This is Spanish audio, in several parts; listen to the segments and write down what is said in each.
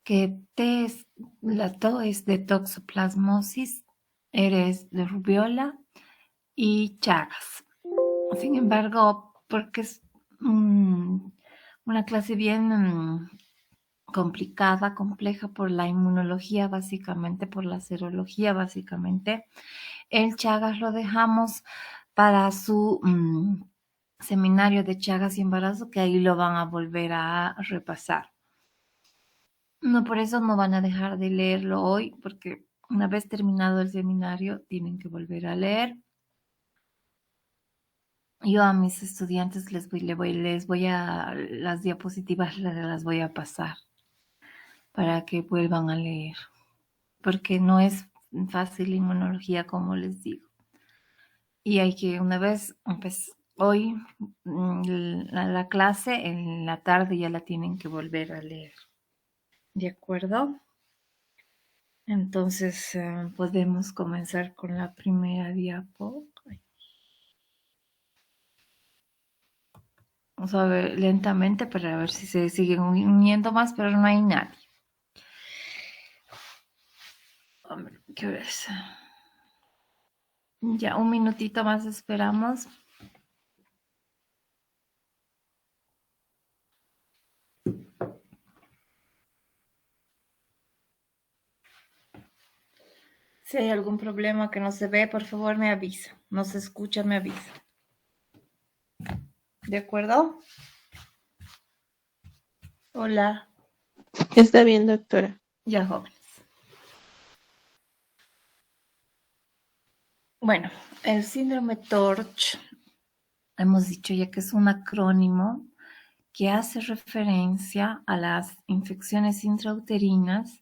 que la TO es de toxoplasmosis, eres de rubiola y Chagas. Sin embargo, porque es una clase bien complicada, compleja por la inmunología básicamente, por la serología básicamente, el Chagas lo dejamos para su seminario de Chagas y embarazo, que ahí lo van a volver a repasar. No, por eso no van a dejar de leerlo hoy, porque una vez terminado el seminario tienen que volver a leer. Yo a mis estudiantes les voy a, las diapositivas las voy a pasar para que vuelvan a leer, porque no es fácil inmunología, como les digo. Y hay que, una vez, pues hoy, la clase, en la tarde ya la tienen que volver a leer. ¿De acuerdo? Entonces, podemos comenzar con la primera diapo. Vamos a ver lentamente para ver si se siguen uniendo más, pero no hay nadie. Hombre, ¿qué hora es? Ya, un minutito más esperamos. Si hay algún problema que no se ve, por favor me avisa. No se escucha, me avisa. ¿De acuerdo? Hola. Está bien, doctora. Ya, jóvenes. Bueno, el síndrome TORCH, hemos dicho ya que es un acrónimo que hace referencia a las infecciones intrauterinas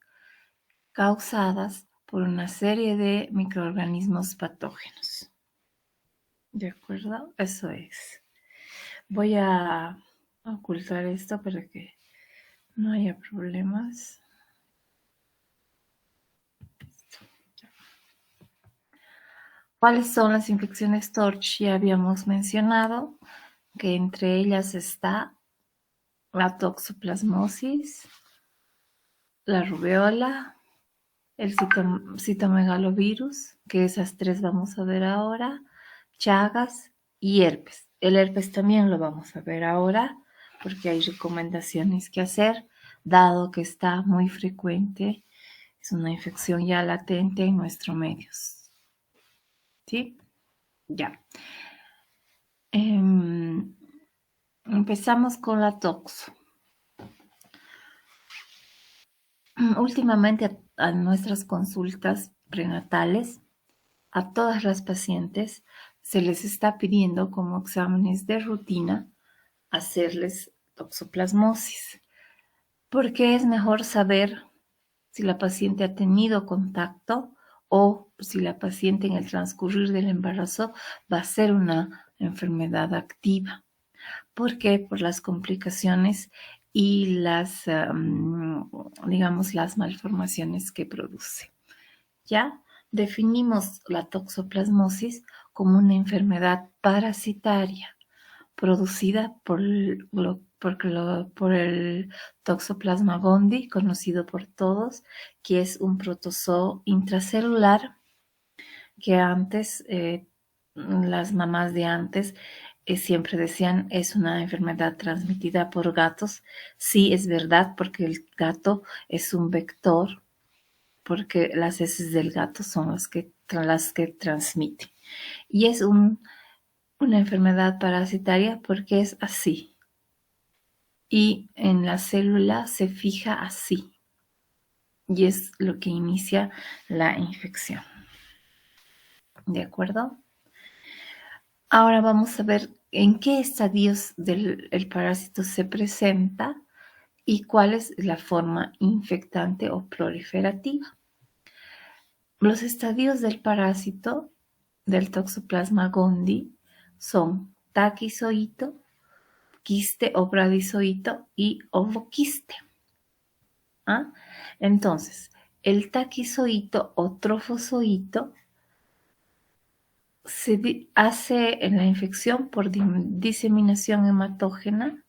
causadas por una serie de microorganismos patógenos. ¿De acuerdo? Eso es. Voy a ocultar esto para que no haya problemas. ¿Cuáles son las infecciones TORCH? Ya habíamos mencionado que entre ellas está la toxoplasmosis, la rubeola, el citomegalovirus, que esas tres vamos a ver ahora, Chagas y herpes. El herpes también lo vamos a ver ahora porque hay recomendaciones que hacer, dado que está muy frecuente, es una infección ya latente en nuestros medios. ¿Sí? Ya. Empezamos con la toxo. Últimamente a nuestras consultas prenatales, a todas las pacientes se les está pidiendo como exámenes de rutina hacerles toxoplasmosis, porque es mejor saber si la paciente ha tenido contacto o si la paciente en el transcurrir del embarazo va a ser una enfermedad activa. ¿Por qué? Por las complicaciones y las, digamos, las malformaciones que produce. ¿Ya? Definimos la toxoplasmosis como una enfermedad parasitaria producida por el Toxoplasma gondii, conocido por todos, que es un protozoo intracelular que antes, las mamás de antes siempre decían es una enfermedad transmitida por gatos. Sí, es verdad, porque el gato es un vector, porque las heces del gato son las que transmiten. Y es una enfermedad parasitaria porque es así. Y en la célula se fija así. Y es lo que inicia la infección. ¿De acuerdo? Ahora vamos a ver en qué estadios del parásito se presenta y cuál es la forma infectante o proliferativa. Los estadios del parásito del Toxoplasma gondii son taquizoito, quiste o bradizoito y ovoquiste. ¿Ah? Entonces, el taquizoito o trofozoito se hace en la infección por diseminación hematógena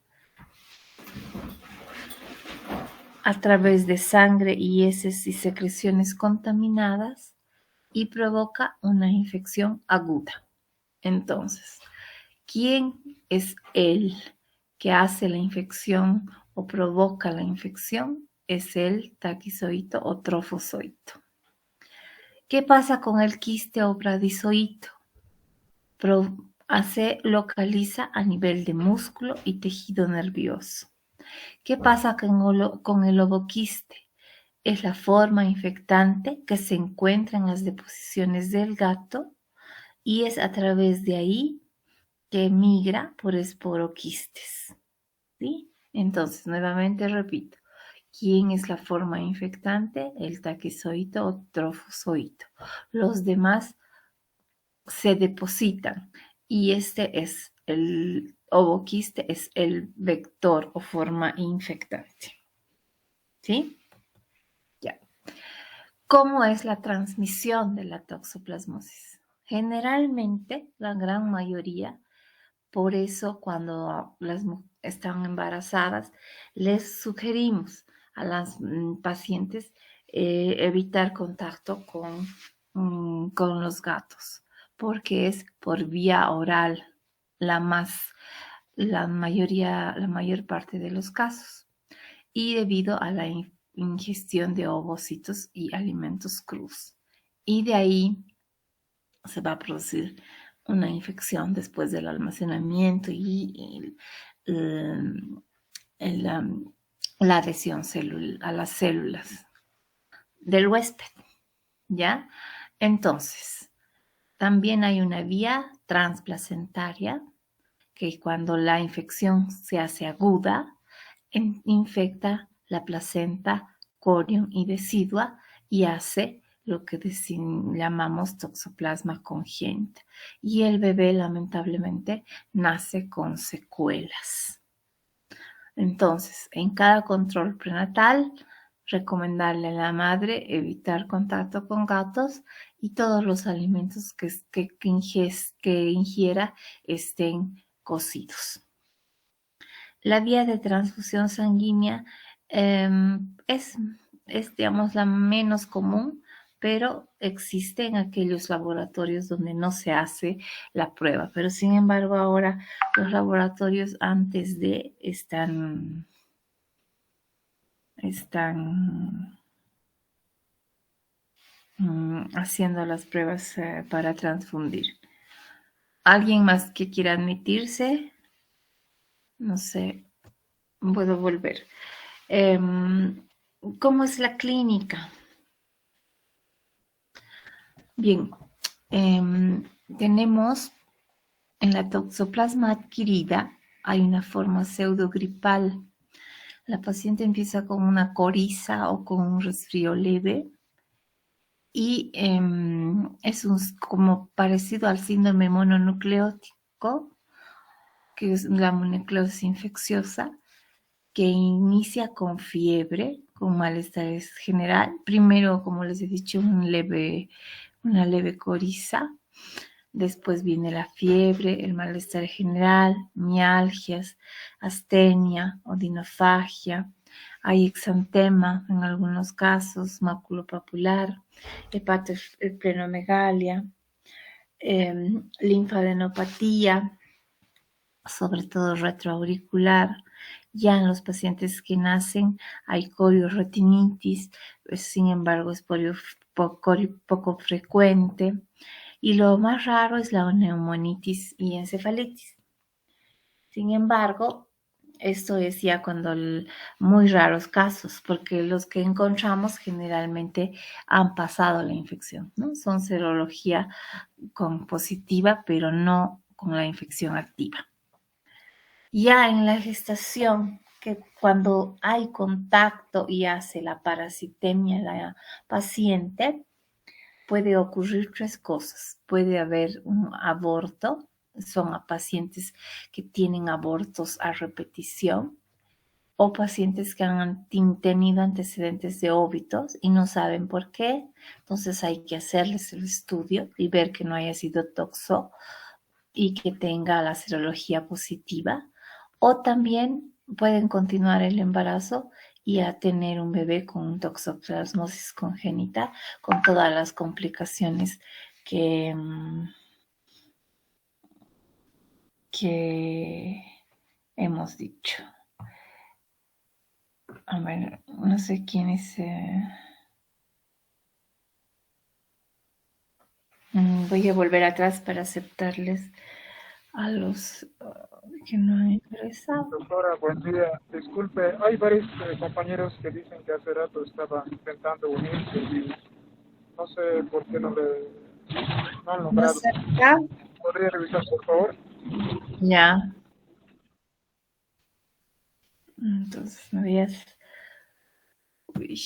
a través de sangre y heces y secreciones contaminadas y provoca una infección aguda. Entonces, ¿quién es el que hace la infección o provoca la infección? Es el taquizoito o trofozoito. ¿Qué pasa con el quiste o bradizoito? Se localiza a nivel de músculo y tejido nervioso. ¿Qué pasa con el ovoquiste? Es la forma infectante que se encuentra en las deposiciones del gato y es a través de ahí que migra por esporoquistes. ¿Sí? Entonces, nuevamente repito, ¿quién es la forma infectante? El taquizoito o trofozoito. Los demás se depositan y este es el ovoquiste, es el vector o forma infectante. ¿Sí? Ya. ¿Cómo es la transmisión de la toxoplasmosis? Generalmente, la gran mayoría, por eso cuando las están embarazadas, les sugerimos a las pacientes evitar contacto con los gatos, porque es por vía oral la mayor parte de los casos, y debido a la ingestión de ovocitos y alimentos crus. Y de ahí se va a producir una infección después del almacenamiento y la adhesión a las células del huésped, ¿ya? Entonces, también hay una vía transplacentaria que cuando la infección se hace aguda, infecta la placenta, corium y decidua y hace lo que llamamos toxoplasma congénita. Y el bebé lamentablemente nace con secuelas. Entonces, en cada control prenatal, recomendarle a la madre evitar contacto con gatos y todos los alimentos que ingiera estén cocidos. La vía de transfusión sanguínea es, digamos, la menos común, pero existe en aquellos laboratorios donde no se hace la prueba. Pero sin embargo, ahora los laboratorios antes de están haciendo las pruebas para transfundir. ¿Alguien más que quiera admitirse? No sé, puedo volver. ¿Cómo es la clínica? Bien, tenemos en la toxoplasma adquirida, hay una forma pseudogripal. La paciente empieza con una coriza o con un resfrío leve y es como parecido al síndrome mononucleótico, que es la mononucleosis infecciosa, que inicia con fiebre, con malestar general. Primero, como les he dicho, una leve coriza. Después viene la fiebre, el malestar general, mialgias, astenia, odinofagia. Hay exantema en algunos casos, maculopapular, hepatoesplenomegalia, linfadenopatía, sobre todo retroauricular. Ya en los pacientes que nacen hay corioretinitis, sin embargo es poco frecuente. Y lo más raro es la neumonitis y encefalitis. Sin embargo, esto es ya cuando muy raros casos, porque los que encontramos generalmente han pasado la infección, ¿no? Son serología positiva, pero no con la infección activa. Ya en la gestación, que cuando hay contacto y hace la parasitemia la paciente, puede ocurrir 3 cosas. Puede haber un aborto, son a pacientes que tienen abortos a repetición o pacientes que han tenido antecedentes de óbitos y no saben por qué. Entonces hay que hacerles el estudio y ver que no haya sido toxo y que tenga la serología positiva. O también pueden continuar el embarazo y a tener un bebé con toxoplasmosis congénita, con todas las complicaciones que, que hemos dicho. A ver, no sé quién es. Voy a volver atrás para aceptarles a los que no han ingresado. Doctora, buen día. Disculpe, hay varios compañeros que dicen que hace rato estaban intentando unirse y no sé por qué no han ¿No logrado. sé acá? ¿Podría revisar, por favor? Ya. Entonces me voy a... Uy.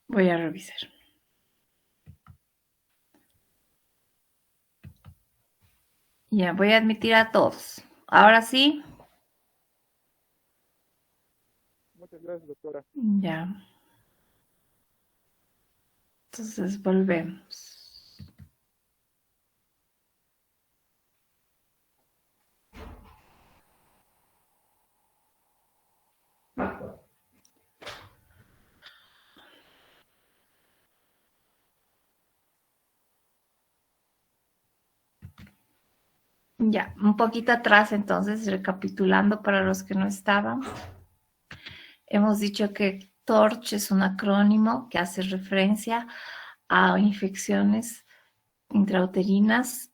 Voy a revisar. Ya, voy a admitir a todos. Ahora sí. Muchas gracias, doctora. Ya. Entonces volvemos. Ya, un poquito atrás entonces, recapitulando para los que no estaban. Hemos dicho que TORCH es un acrónimo que hace referencia a infecciones intrauterinas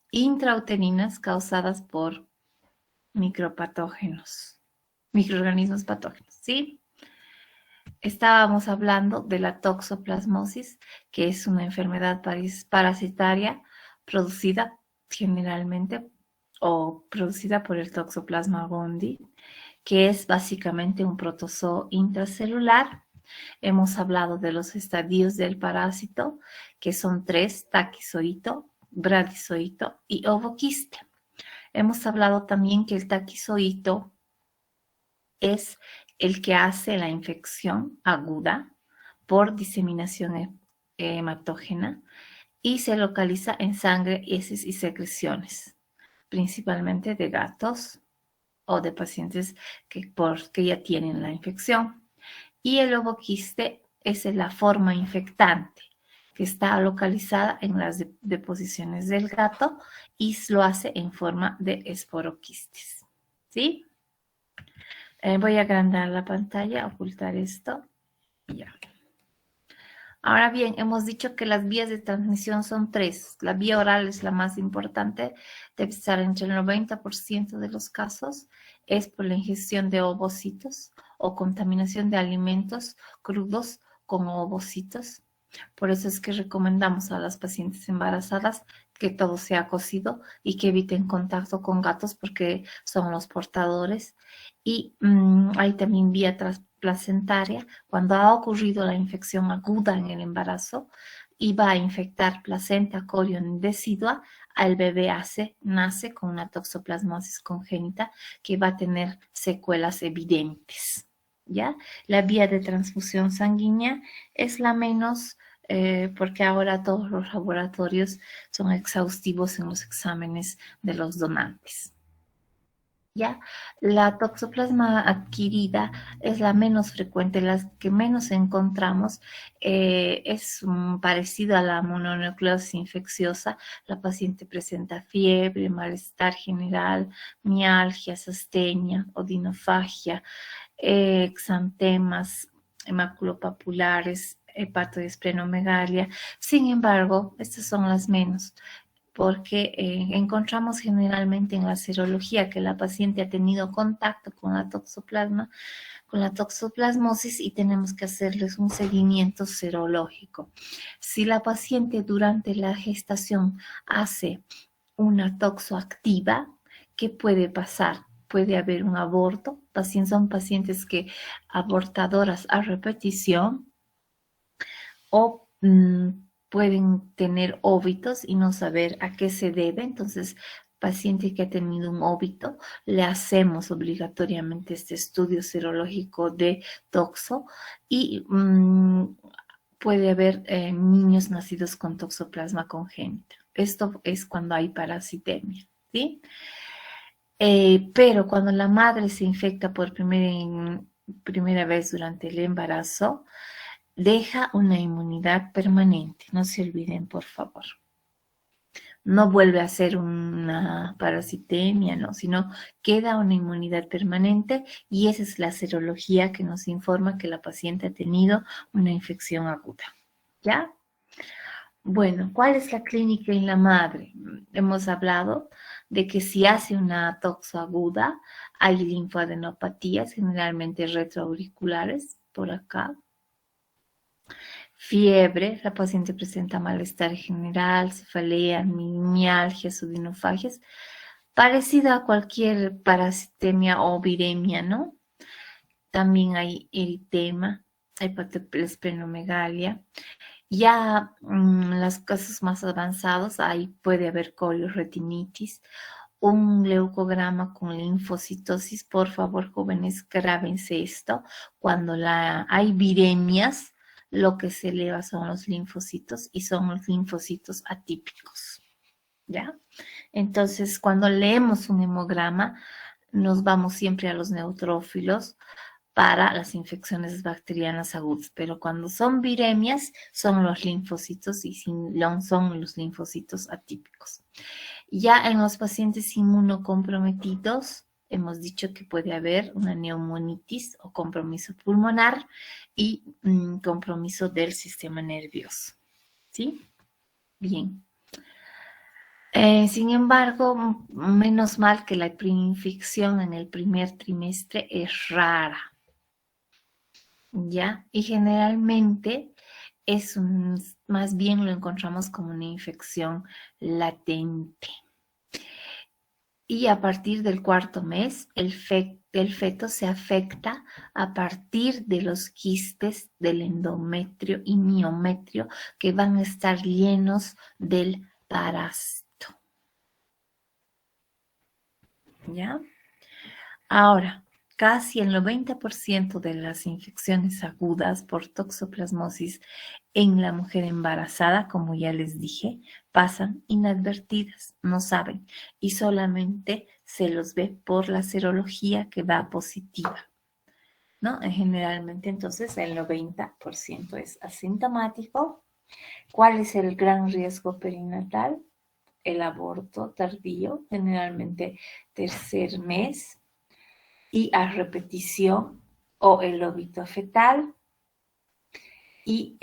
causadas por microorganismos patógenos, ¿sí? Estábamos hablando de la toxoplasmosis, que es una enfermedad parasitaria producida generalmente o producida por el Toxoplasma gondii, que es básicamente un protozoo intracelular. Hemos hablado de los estadios del parásito, que son 3: taquizoito, bradizoito y ovoquiste. Hemos hablado también que el taquizoito es el que hace la infección aguda por diseminación hematógena y se localiza en sangre, heces y secreciones, principalmente de gatos o de pacientes que ya tienen la infección. Y el ovoquiste es la forma infectante que está localizada en las deposiciones del gato y lo hace en forma de esporoquistes. ¿Sí? Voy a agrandar la pantalla, ocultar esto y ya. Ahora bien, hemos dicho que las vías de transmisión son 3. La vía oral es la más importante, debe estar entre el 90% de los casos, es por la ingestión de ovocitos o contaminación de alimentos crudos con ovocitos. Por eso es que recomendamos a las pacientes embarazadas que todo sea cocido y que eviten contacto con gatos porque son los portadores. Y hay también vía transplacentaria. Cuando ha ocurrido la infección aguda en el embarazo y va a infectar placenta corion decidua, el bebé nace con una toxoplasmosis congénita que va a tener secuelas evidentes. ¿Ya? La vía de transfusión sanguínea es la menos porque ahora todos los laboratorios son exhaustivos en los exámenes de los donantes. ¿Ya? La toxoplasma adquirida es la menos frecuente, las que menos encontramos. Es parecido a la mononucleosis infecciosa. La paciente presenta fiebre, malestar general, mialgia, astenia, odinofagia, exantemas, maculopapulares, hepatoesplenomegalia. Sin embargo, estas son las menos porque encontramos generalmente en la serología que la paciente ha tenido contacto con la toxoplasmosis y tenemos que hacerles un seguimiento serológico. Si la paciente durante la gestación hace una toxoactiva, ¿qué puede pasar? Puede haber un aborto, son pacientes que abortadoras a repetición o pueden tener óbitos y no saber a qué se debe. Entonces, paciente que ha tenido un óbito, le hacemos obligatoriamente este estudio serológico de toxo y puede haber niños nacidos con toxoplasma congénita. Esto es cuando hay parasitemia, ¿sí? Pero cuando la madre se infecta por primera vez durante el embarazo, deja una inmunidad permanente. No se olviden, por favor. No vuelve a ser una parasitemia, no, sino queda una inmunidad permanente y esa es la serología que nos informa que la paciente ha tenido una infección aguda. ¿Ya? Bueno, ¿cuál es la clínica en la madre? Hemos hablado de que si hace una toxo aguda, hay linfoadenopatías, generalmente retroauriculares, por acá. Fiebre, la paciente presenta malestar general, cefalea, mialgias, odinofagias, parecida a cualquier parasitemia o viremia, ¿no? También hay eritema, hepatoesplenomegalia. Ya en los casos más avanzados, ahí puede haber corioretinitis, un leucograma con linfocitosis. Por favor, jóvenes, grábense esto. Cuando hay viremias, lo que se eleva son los linfocitos y son los linfocitos atípicos. ¿Ya? Entonces, cuando leemos un hemograma, nos vamos siempre a los neutrófilos para las infecciones bacterianas agudas, pero cuando son viremias son los linfocitos y son los linfocitos atípicos. Ya en los pacientes inmunocomprometidos hemos dicho que puede haber una neumonitis o compromiso pulmonar y compromiso del sistema nervioso. ¿Sí? Bien. Sin embargo, menos mal que la preinfección en el primer trimestre es rara. ¿Ya? Y generalmente más bien lo encontramos como una infección latente. Y a partir del cuarto mes, el feto se afecta a partir de los quistes del endometrio y miometrio que van a estar llenos del parásito. ¿Ya? Ahora, casi el 90% de las infecciones agudas por toxoplasmosis en la mujer embarazada, como ya les dije, pasan inadvertidas, no saben, y solamente se los ve por la serología que da positiva, ¿no? Generalmente, entonces, el 90% es asintomático. ¿Cuál es el gran riesgo perinatal? El aborto tardío, generalmente tercer mes, y a repetición o el óbito fetal. Y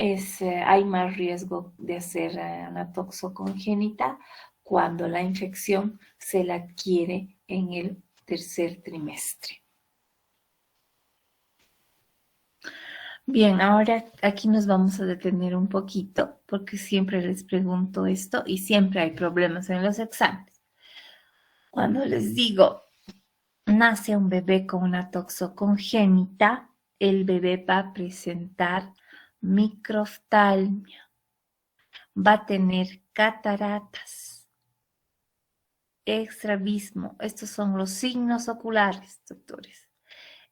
hay más riesgo de hacer una toxocongénita cuando la infección se la adquiere en el tercer trimestre. Bien, ahora aquí nos vamos a detener un poquito porque siempre les pregunto esto y siempre hay problemas en los exámenes. Cuando les digo, nace un bebé con una toxocongénita, el bebé va a presentar microftalmia, va a tener cataratas, estrabismo. Estos son los signos oculares, doctores.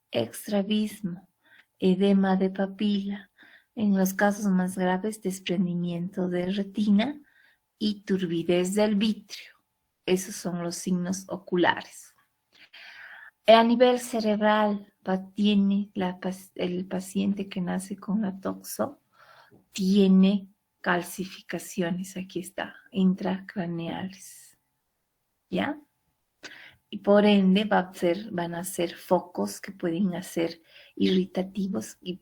Estrabismo, edema de papila, en los casos más graves, desprendimiento de retina y turbidez del vitrio. Esos son los signos oculares. A nivel cerebral, tiene el paciente que nace con la toxo, tiene calcificaciones, aquí está, intracraneales, ¿ya? Y por ende van a ser focos que pueden ser irritativos y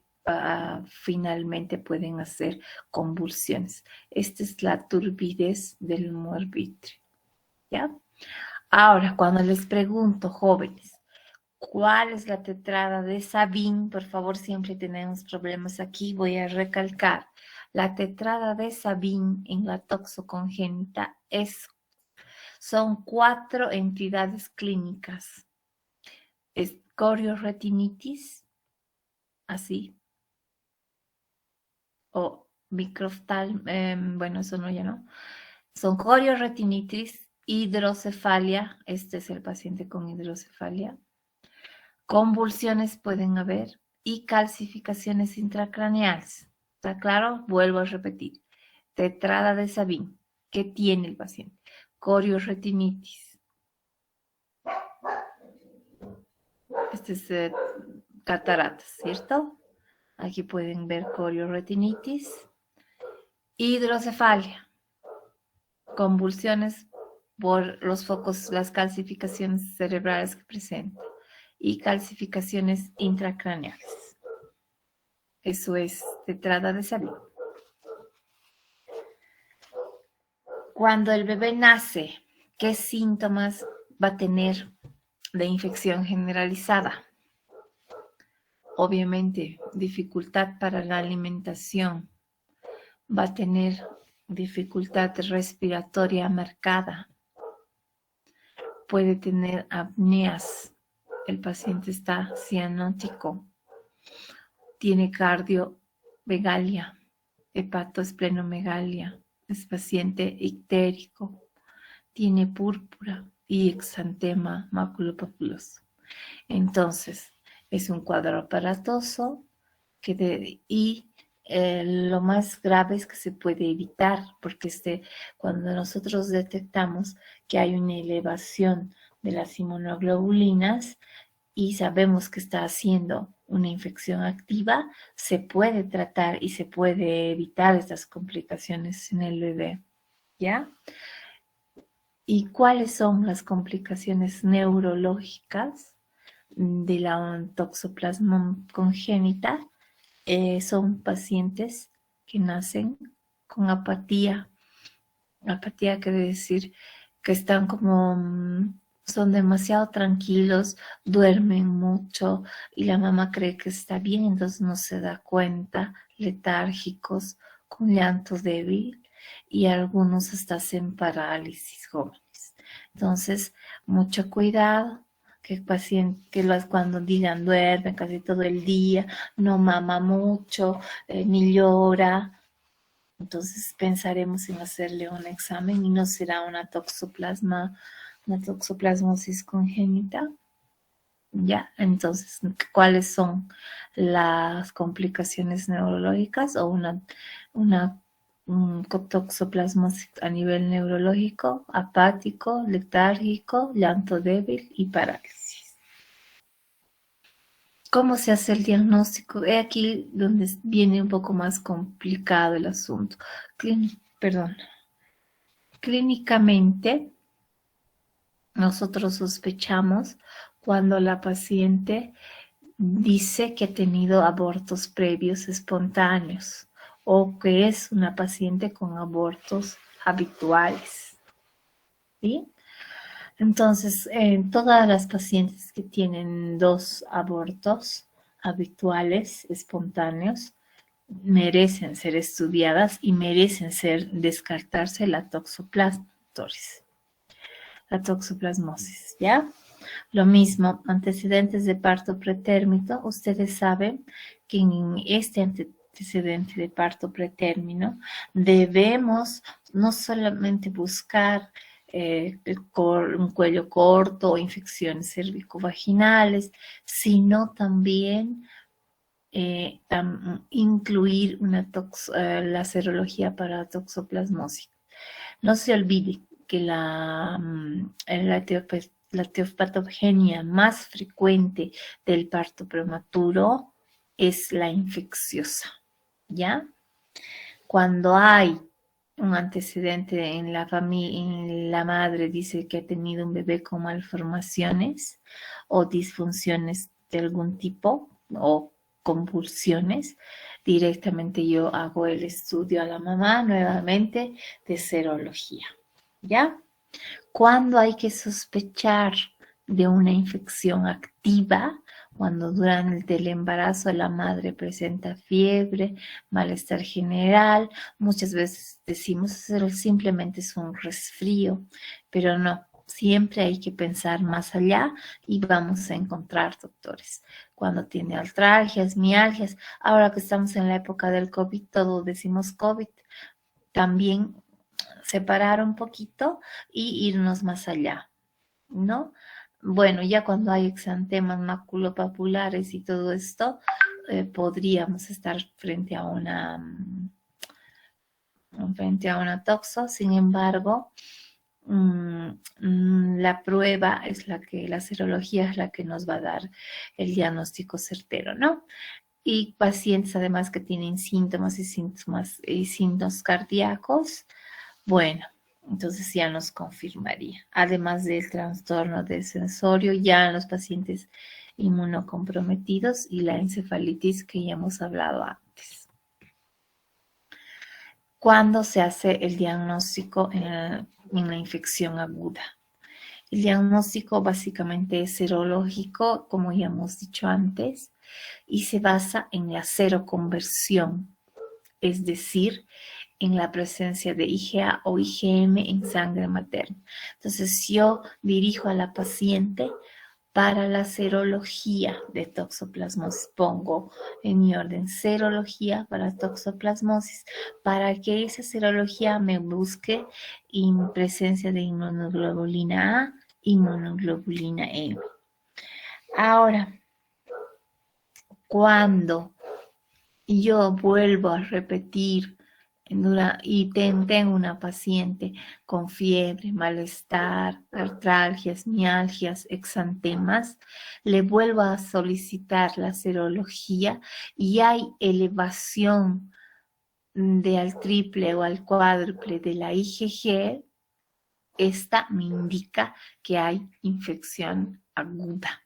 finalmente pueden hacer convulsiones. Esta es la turbidez del humor vítreo, ¿ya? Ahora, cuando les pregunto, jóvenes, ¿cuál es la tetrada de Sabin? Por favor, siempre tenemos problemas aquí. Voy a recalcar. La tetrada de Sabin en la toxocongénita son 4 entidades clínicas. Es corioretinitis, así, o microftal, bueno, eso no, ya no. Son corioretinitis, hidrocefalia, este es el paciente con hidrocefalia. Convulsiones pueden haber y calcificaciones intracraneales. ¿Está claro? Vuelvo a repetir. Tetrada de Sabin. ¿Qué tiene el paciente? Corioretinitis, Este es cataratas, ¿cierto? Aquí pueden ver corioretinitis, hidrocefalia, convulsiones por los focos, las calcificaciones cerebrales que presenta y calcificaciones intracraneales. Eso es tetrada de Sabin. Cuando el bebé nace, ¿qué síntomas va a tener de infección generalizada? Obviamente, dificultad para la alimentación, va a tener dificultad respiratoria marcada, puede tener apneas, el paciente está cianótico, tiene cardiomegalia, hepatoesplenomegalia, es paciente ictérico, tiene púrpura y exantema maculopapuloso. Entonces, es un cuadro aparatoso lo más grave es que se puede evitar, porque cuando nosotros detectamos que hay una elevación de las inmunoglobulinas y sabemos que está haciendo una infección activa, se puede tratar y se puede evitar estas complicaciones en el bebé, ¿ya? ¿Y cuáles son las complicaciones neurológicas de la toxoplasma congénita? Son pacientes que nacen con apatía. Apatía quiere decir que están son demasiado tranquilos, duermen mucho y la mamá cree que está bien, entonces no se da cuenta, letárgicos, con llanto débil y algunos hasta hacen parálisis jóvenes. Entonces, mucho cuidado. Que el paciente, cuando digan duerme casi todo el día, no mama mucho, ni llora, entonces pensaremos en hacerle un examen y no será una toxoplasmosis congénita. Ya, entonces, ¿cuáles son las complicaciones neurológicas o una toxoplasmosis a nivel neurológico? Apático, letárgico, llanto débil y parálisis. ¿Cómo se hace el diagnóstico? Es aquí donde viene un poco más complicado el asunto. Clínicamente, nosotros sospechamos cuando la paciente dice que ha tenido abortos previos espontáneos o que es una paciente con abortos habituales, ¿sí? Entonces, todas las pacientes que tienen 2 abortos habituales, espontáneos, merecen ser estudiadas y merecen descartarse la toxoplasmosis, ¿ya? Lo mismo, antecedentes de parto pretérmino. Ustedes saben que en este antecedente de parto pretérmino debemos no solamente buscar un cuello corto o infecciones cervicovaginales, sino también incluir la serología para toxoplasmosis. No se olvide que la teopatogenia más frecuente del parto prematuro es la infecciosa, ¿ya? Cuando hay un antecedente en la familia, en la madre dice que ha tenido un bebé con malformaciones o disfunciones de algún tipo o convulsiones, directamente yo hago el estudio a la mamá nuevamente de serología, ¿ya? Cuando hay que sospechar de una infección activa, cuando durante el embarazo la madre presenta fiebre, malestar general, muchas veces decimos simplemente es un resfrío, pero no, siempre hay que pensar más allá y vamos a encontrar doctores. Cuando tiene artralgias, mialgias, ahora que estamos en la época del COVID, todo decimos COVID, también separar un poquito y irnos más allá, ¿no? Bueno, ya cuando hay exantemas maculopapulares y todo esto, podríamos estar frente a una toxo. Sin embargo, la prueba es la serología es la que nos va a dar el diagnóstico certero, ¿no? Y pacientes además que tienen síntomas y signos cardíacos, bueno, entonces ya nos confirmaría. Además del trastorno del sensorio, ya en los pacientes inmunocomprometidos y la encefalitis que ya hemos hablado antes. ¿Cuándo se hace el diagnóstico en la infección aguda? El diagnóstico básicamente es serológico, como ya hemos dicho antes, y se basa en la seroconversión, es decir, en la presencia de IgA o IgM en sangre materna. Entonces, yo dirijo a la paciente para la serología de toxoplasmosis. Pongo en mi orden serología para toxoplasmosis, para que esa serología me busque en presencia de inmunoglobulina A, inmunoglobulina M. Ahora, cuando yo vuelvo a repetir y tengo una paciente con fiebre, malestar, artralgias, mialgias, exantemas, le vuelvo a solicitar la serología y hay elevación al triple o al cuádruple de la IgG, esta me indica que hay infección aguda.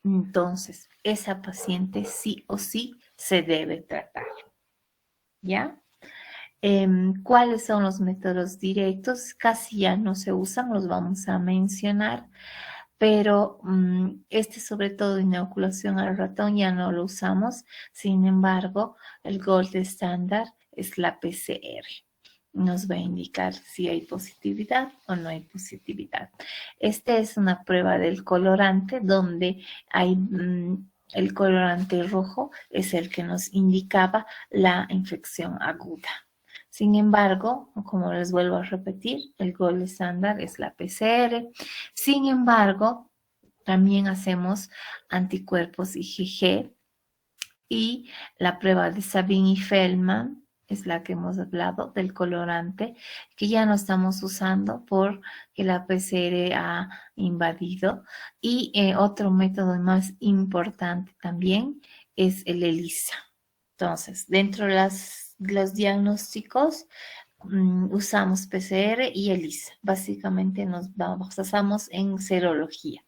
Entonces, esa paciente sí o sí se debe tratar. ¿Ya? ¿Cuáles son los métodos directos? Casi ya no se usan, los vamos a mencionar, pero sobre todo inoculación al ratón ya no lo usamos. Sin embargo, el gold estándar es la PCR. Nos va a indicar si hay positividad o no hay positividad. Esta es una prueba del colorante donde hay el colorante rojo es el que nos indicaba la infección aguda. Sin embargo, como les vuelvo a repetir, el gold estándar es la PCR. Sin embargo, también hacemos anticuerpos IgG y la prueba de Sabin y Feldman es la que hemos hablado del colorante, que ya no estamos usando porque la PCR ha invadido. Y otro método más importante también es el ELISA. Entonces, dentro de los diagnósticos usamos PCR y ELISA. Básicamente nos basamos en serología.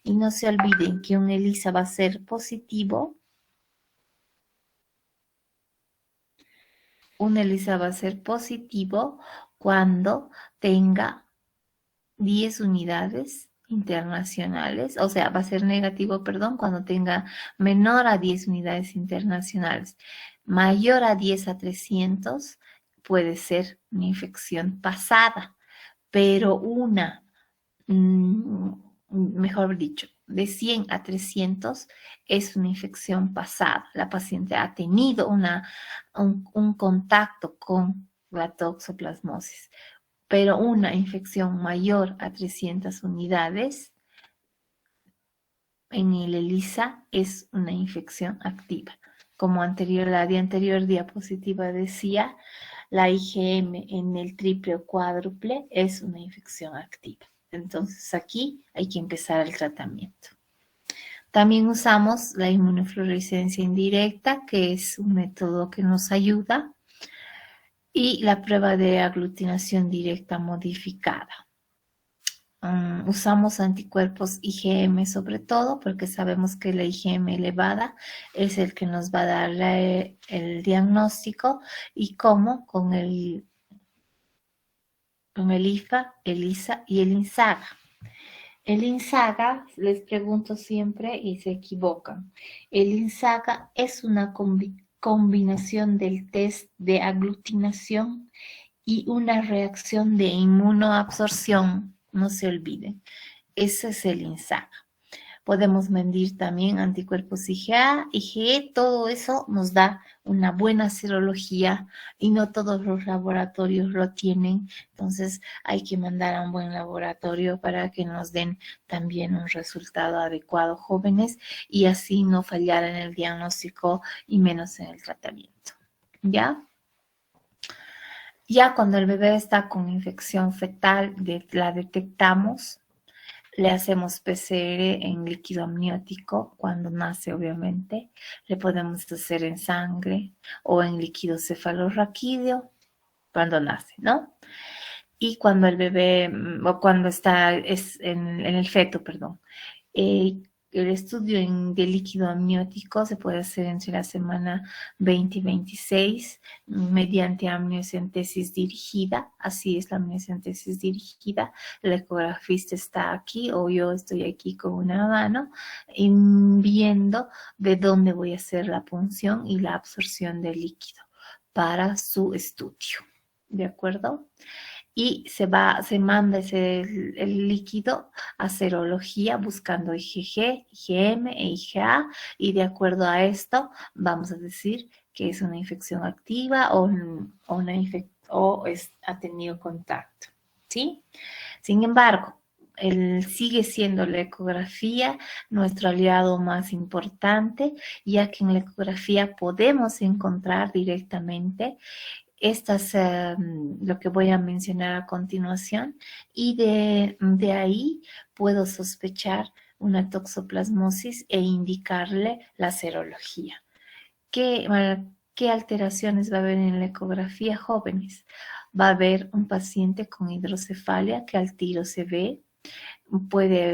Y no se olviden que un ELISA va a ser positivo. Un ELISA va a ser positivo cuando tenga 10 unidades internacionales, o sea, va a ser negativo, perdón, cuando tenga menor a 10 unidades internacionales. Mayor a 10 a 300 puede ser una infección pasada, pero mejor dicho, de 100 a 300 es una infección pasada. La paciente ha tenido un contacto con la toxoplasmosis, pero una infección mayor a 300 unidades en el ELISA es una infección activa. Como la anterior diapositiva decía, la IgM en el triple o cuádruple es una infección activa. Entonces aquí hay que empezar el tratamiento. También usamos la inmunofluorescencia indirecta, que es un método que nos ayuda, y la prueba de aglutinación directa modificada. Usamos anticuerpos IgM sobre todo porque sabemos que la IgM elevada es el que nos va a dar el diagnóstico y cómo con el IFA, el ISA y el INSAGA. El INSAGA, les pregunto siempre y se equivocan. El INSAGA es una combinación del test de aglutinación y una reacción de inmunoabsorción. No se olviden, ese es el INSAGA. Podemos medir también anticuerpos IgA, IgE, todo eso nos da una buena serología y no todos los laboratorios lo tienen. Entonces hay que mandar a un buen laboratorio para que nos den también un resultado adecuado, jóvenes, y así no fallar en el diagnóstico y menos en el tratamiento. ¿Ya? Ya cuando el bebé está con infección fetal, la detectamos, le hacemos PCR en líquido amniótico cuando nace, obviamente. Le podemos hacer en sangre o en líquido cefalorraquídeo cuando nace, ¿no? Y cuando el bebé, o cuando está en el feto, perdón. Eh, el estudio de líquido amniótico se puede hacer entre la semana 20 y 26 mediante amniocentesis dirigida. Así es la amniocentesis dirigida. El ecografista está aquí o yo estoy aquí con una mano viendo de dónde voy a hacer la punción y la absorción del líquido para su estudio. ¿De acuerdo? Y se manda el líquido a serología buscando IgG, IgM e IgA, y de acuerdo a esto vamos a decir que es una infección activa o ha tenido contacto, ¿sí? Sin embargo, sigue siendo la ecografía nuestro aliado más importante, ya que en la ecografía podemos encontrar directamente lo que voy a mencionar a continuación, y de ahí puedo sospechar una toxoplasmosis e indicarle la serología. ¿Qué alteraciones va a haber en la ecografía, jóvenes? Va a haber un paciente con hidrocefalia que al tiro se ve.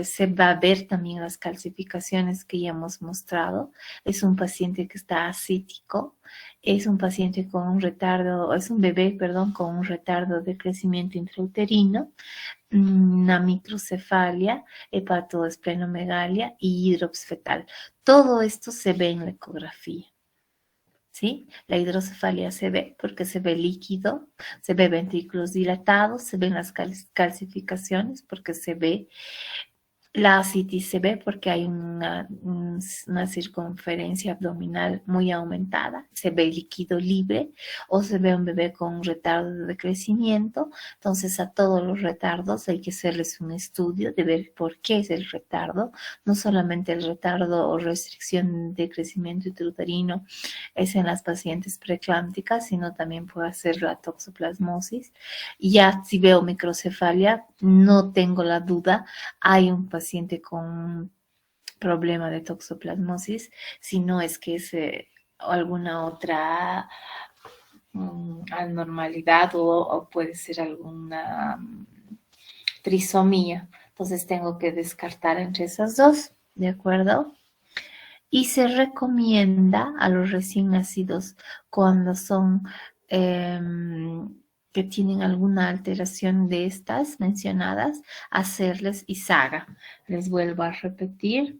Se va a ver también las calcificaciones que ya hemos mostrado. Es un paciente que está ascítico, es un paciente con un retardo, es un bebé, perdón, con un retardo de crecimiento intrauterino, una microcefalia, hepatoesplenomegalia y hidrops fetal. Todo esto se ve en la ecografía. ¿Sí? La hidrocefalia se ve porque se ve líquido, se ve ventrículos dilatados, se ven las calcificaciones porque se ve. La ascitis se ve porque hay una circunferencia abdominal muy aumentada, se ve líquido libre o se ve un bebé con un retardo de crecimiento. Entonces a todos los retardos hay que hacerles un estudio de ver por qué es el retardo, no solamente el retardo o restricción de crecimiento intrauterino es en las pacientes preeclámpticas, sino también puede ser la toxoplasmosis. Y ya si veo microcefalia, no tengo la duda, hay un paciente con un problema de toxoplasmosis, si no es que es alguna otra anormalidad o puede ser alguna trisomía. Entonces tengo que descartar entre esas dos, ¿de acuerdo? Y se recomienda a los recién nacidos cuando son que tienen alguna alteración de estas mencionadas, hacerles ISAGA. Les vuelvo a repetir,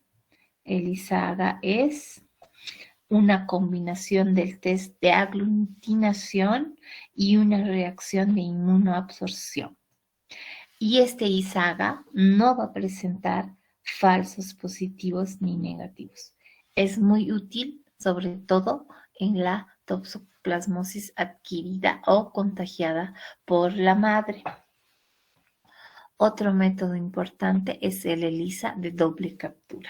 el ISAGA es una combinación del test de aglutinación y una reacción de inmunoabsorción. Y este ISAGA no va a presentar falsos positivos ni negativos. Es muy útil, sobre todo en la toxoplasmosis adquirida o contagiada por la madre. Otro método importante es el ELISA de doble captura.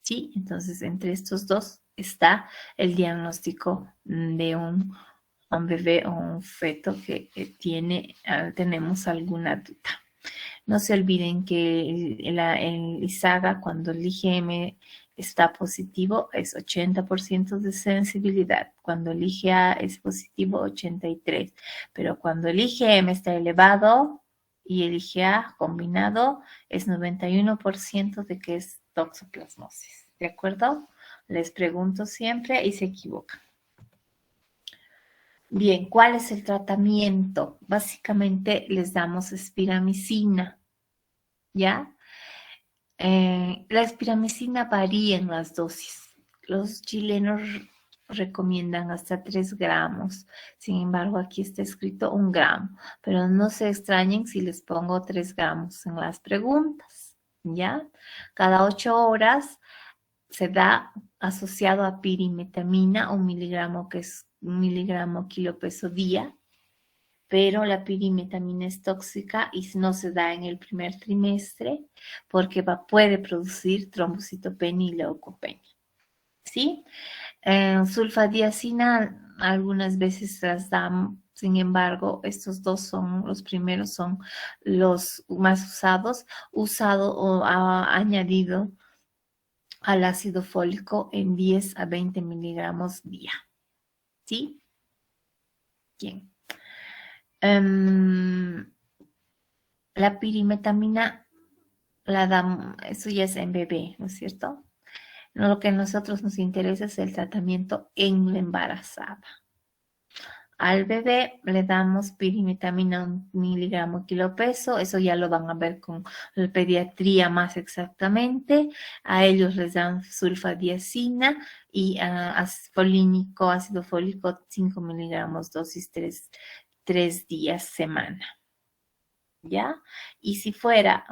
¿Sí? Entonces, entre estos dos está el diagnóstico de un bebé o un feto que tenemos alguna duda. No se olviden que el ISAGA, cuando el IgM está positivo, es 80% de sensibilidad. Cuando el IgA es positivo, 83%. Pero cuando el IgM está elevado y el IgA combinado, es 91% de que es toxoplasmosis. ¿De acuerdo? Les pregunto siempre y se equivocan. Bien, ¿cuál es el tratamiento? Básicamente les damos espiramicina, ¿ya? La espiramicina varía en las dosis. Los chilenos recomiendan hasta 3 gramos. Sin embargo, aquí está escrito 1 gramo. Pero no se extrañen si les pongo 3 gramos en las preguntas, ¿ya? Cada 8 horas se da asociado a pirimetamina, 1 miligramo, que es 1 miligramo kilo peso día, pero la pirimetamina es tóxica y no se da en el primer trimestre porque puede producir trombocitopenia y leucopenia. ¿Sí? Sulfadiazina algunas veces las dan, sin embargo, estos dos son los primeros, son los más usados, usado o añadido al ácido fólico en 10 a 20 miligramos día. ¿Sí? Bien. La pirimetamina la damos, eso ya es en bebé, ¿no es cierto? Lo que a nosotros nos interesa es el tratamiento en la embarazada. Al bebé le damos pirimetamina 1 miligramo kilo peso, eso ya lo van a ver con la pediatría más exactamente. A ellos les dan sulfadiazina y ácido fólico 5 miligramos dosis 3 días semana. ¿Ya? Y si fuera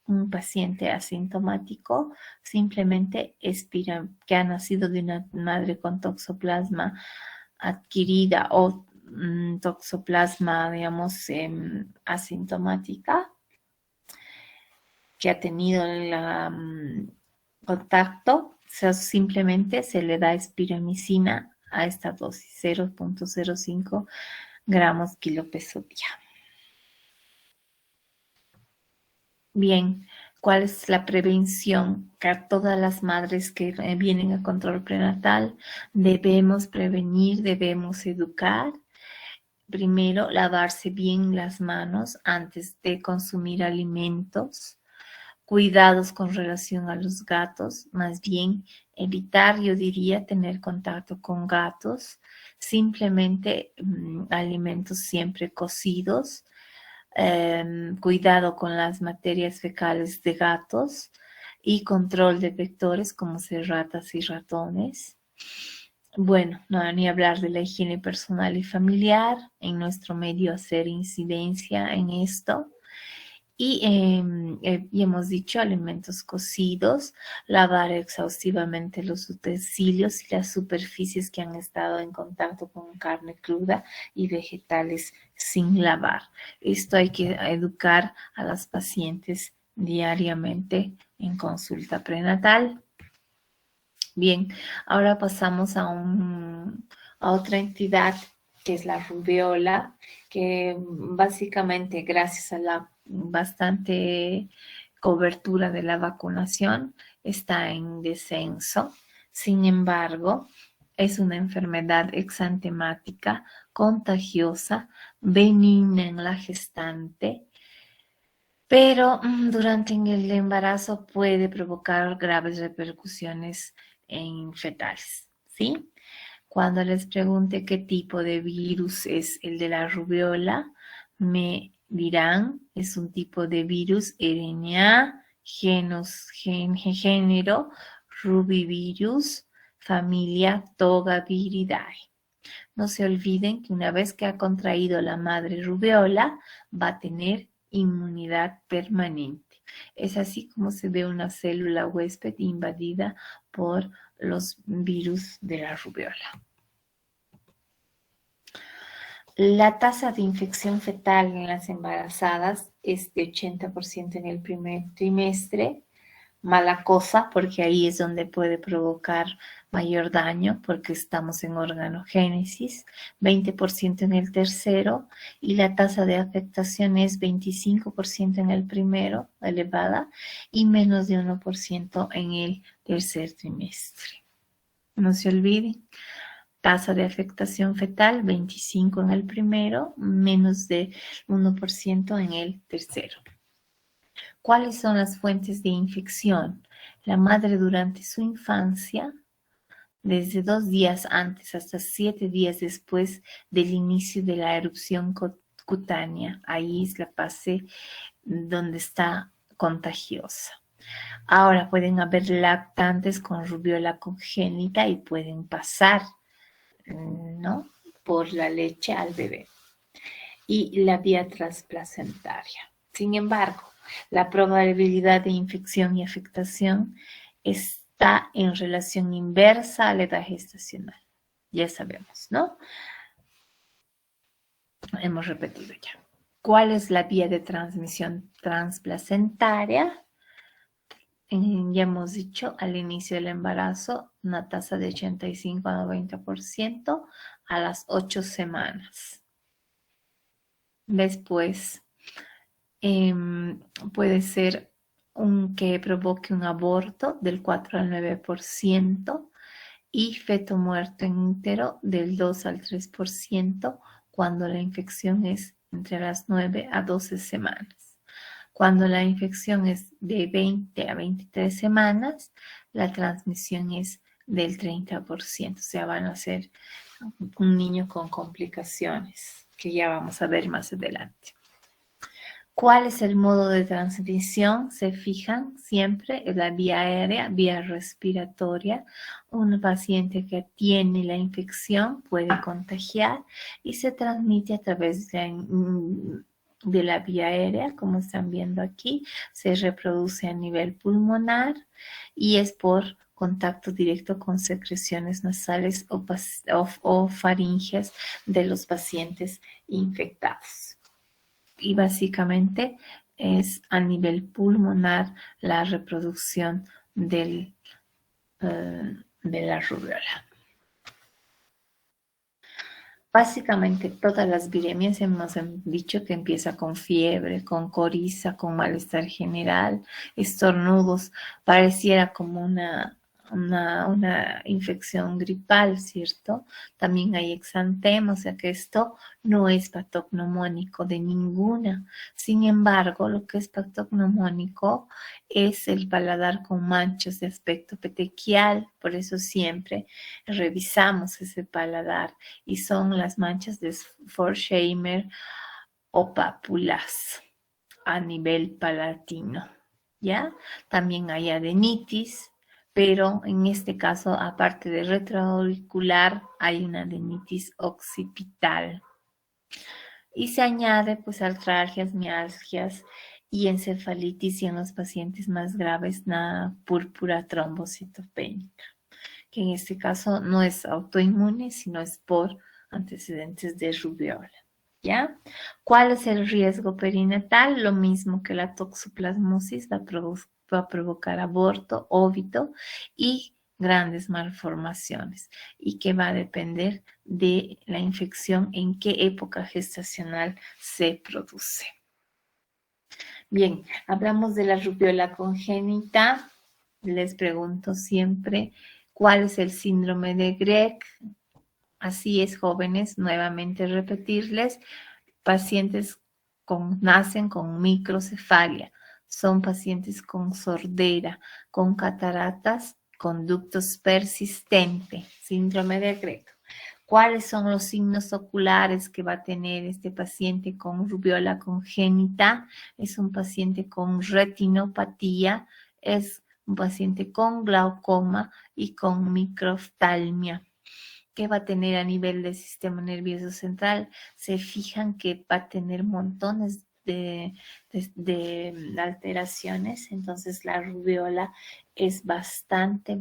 un paciente asintomático, simplemente que ha nacido de una madre con toxoplasma adquirida o toxoplasma, digamos, asintomática, que ha tenido el contacto, simplemente se le da espiramicina a esta dosis, 0.05 gramos kilo peso día. Bien, ¿cuál es la prevención? Que a todas las madres que vienen a control prenatal debemos prevenir, debemos educar. Primero, lavarse bien las manos antes de consumir alimentos. Cuidados con relación a los gatos, más bien evitar, yo diría, tener contacto con gatos. Simplemente alimentos siempre cocidos. Cuidado con las materias fecales de gatos y control de vectores como ser ratas y ratones. Bueno, no ni hablar de la higiene personal y familiar, en nuestro medio hacer incidencia en esto. Y hemos dicho alimentos cocidos, lavar exhaustivamente los utensilios y las superficies que han estado en contacto con carne cruda y vegetales sin lavar. Esto hay que educar a las pacientes diariamente en consulta prenatal. Bien, ahora pasamos a otra entidad que es la rubiola, que básicamente gracias a la bastante cobertura de la vacunación está en descenso. Sin embargo, es una enfermedad exantemática, contagiosa, benigna en la gestante, pero durante el embarazo puede provocar graves repercusiones en fetales, ¿sí? Cuando les pregunte qué tipo de virus es el de la rubiola, me dirán, es un tipo de virus RNA, género, rubivirus, familia Togaviridae. No se olviden que una vez que ha contraído la madre rubiola, va a tener inmunidad permanente. Es así como se ve una célula huésped invadida por los virus de la rubiola. La tasa de infección fetal en las embarazadas es de 80% en el primer trimestre. Mala cosa, porque ahí es donde puede provocar mayor daño, porque estamos en organogénesis, 20% en el tercero, y la tasa de afectación es 25% en el primero, elevada, y menos de 1% en el tercer trimestre. No se olviden, tasa de afectación fetal, 25 en el primero, menos de 1% en el tercero. ¿Cuáles son las fuentes de infección? La madre durante su infancia, desde 2 días antes hasta 7 días después del inicio de la erupción cutánea. Ahí es la fase donde está contagiosa. Ahora pueden haber lactantes con rubiola congénita y pueden pasar, ¿no?, por la leche al bebé. Y la vía transplacentaria. Sin embargo, la probabilidad de infección y afectación está en relación inversa a la edad gestacional. Ya sabemos, ¿no? Hemos repetido ya. ¿Cuál es la vía de transmisión transplacentaria? Ya hemos dicho, al inicio del embarazo, una tasa de 85 a 90% a las 8 semanas. Después, puede ser que provoque un aborto del 4 al 9% y feto muerto en útero del 2 al 3% cuando la infección es entre las 9 a 12 semanas. Cuando la infección es de 20 a 23 semanas, la transmisión es del 30%, o sea, van a ser un niño con complicaciones, que ya vamos a ver más adelante. ¿Cuál es el modo de transmisión? Se fijan siempre en la vía aérea, vía respiratoria. Un paciente que tiene la infección puede contagiar y se transmite a través de la vía aérea, como están viendo aquí. Se reproduce a nivel pulmonar y es por contacto directo con secreciones nasales o faringes de los pacientes infectados. Y básicamente es a nivel pulmonar la reproducción de la rubiola. Básicamente todas las viremias hemos dicho que empieza con fiebre, con coriza, con malestar general, estornudos, pareciera como una infección gripal, ¿cierto? También hay exantema, o sea que esto no es patognomónico de ninguna. Sin embargo, lo que es patognomónico es el paladar con manchas de aspecto petequial, por eso siempre revisamos ese paladar y son las manchas de Forchheimer o pápulas a nivel palatino, ¿ya? También hay adenitis, pero en este caso, aparte de retroauricular, hay una adenitis occipital. Y se añade pues artralgias, mialgias y encefalitis y en los pacientes más graves, una púrpura trombocitopénica, que en este caso no es autoinmune, sino es por antecedentes de rubiola. ¿Ya? ¿Cuál es el riesgo perinatal? Lo mismo que la toxoplasmosis, va a provocar aborto, óbito y grandes malformaciones, y que va a depender de la infección en qué época gestacional se produce. Bien, hablamos de la rubiola congénita. Les pregunto siempre, ¿cuál es el síndrome de Greg? Así es, jóvenes, nuevamente repetirles, pacientes nacen con microcefalia, son pacientes con sordera, con cataratas, conductos persistentes, síndrome de Greg. ¿Cuáles son los signos oculares que va a tener este paciente con rubiola congénita? Es un paciente con retinopatía, es un paciente con glaucoma y con microftalmia. ¿Qué va a tener a nivel del sistema nervioso central? Se fijan que va a tener montones de alteraciones, entonces la rubiola es bastante,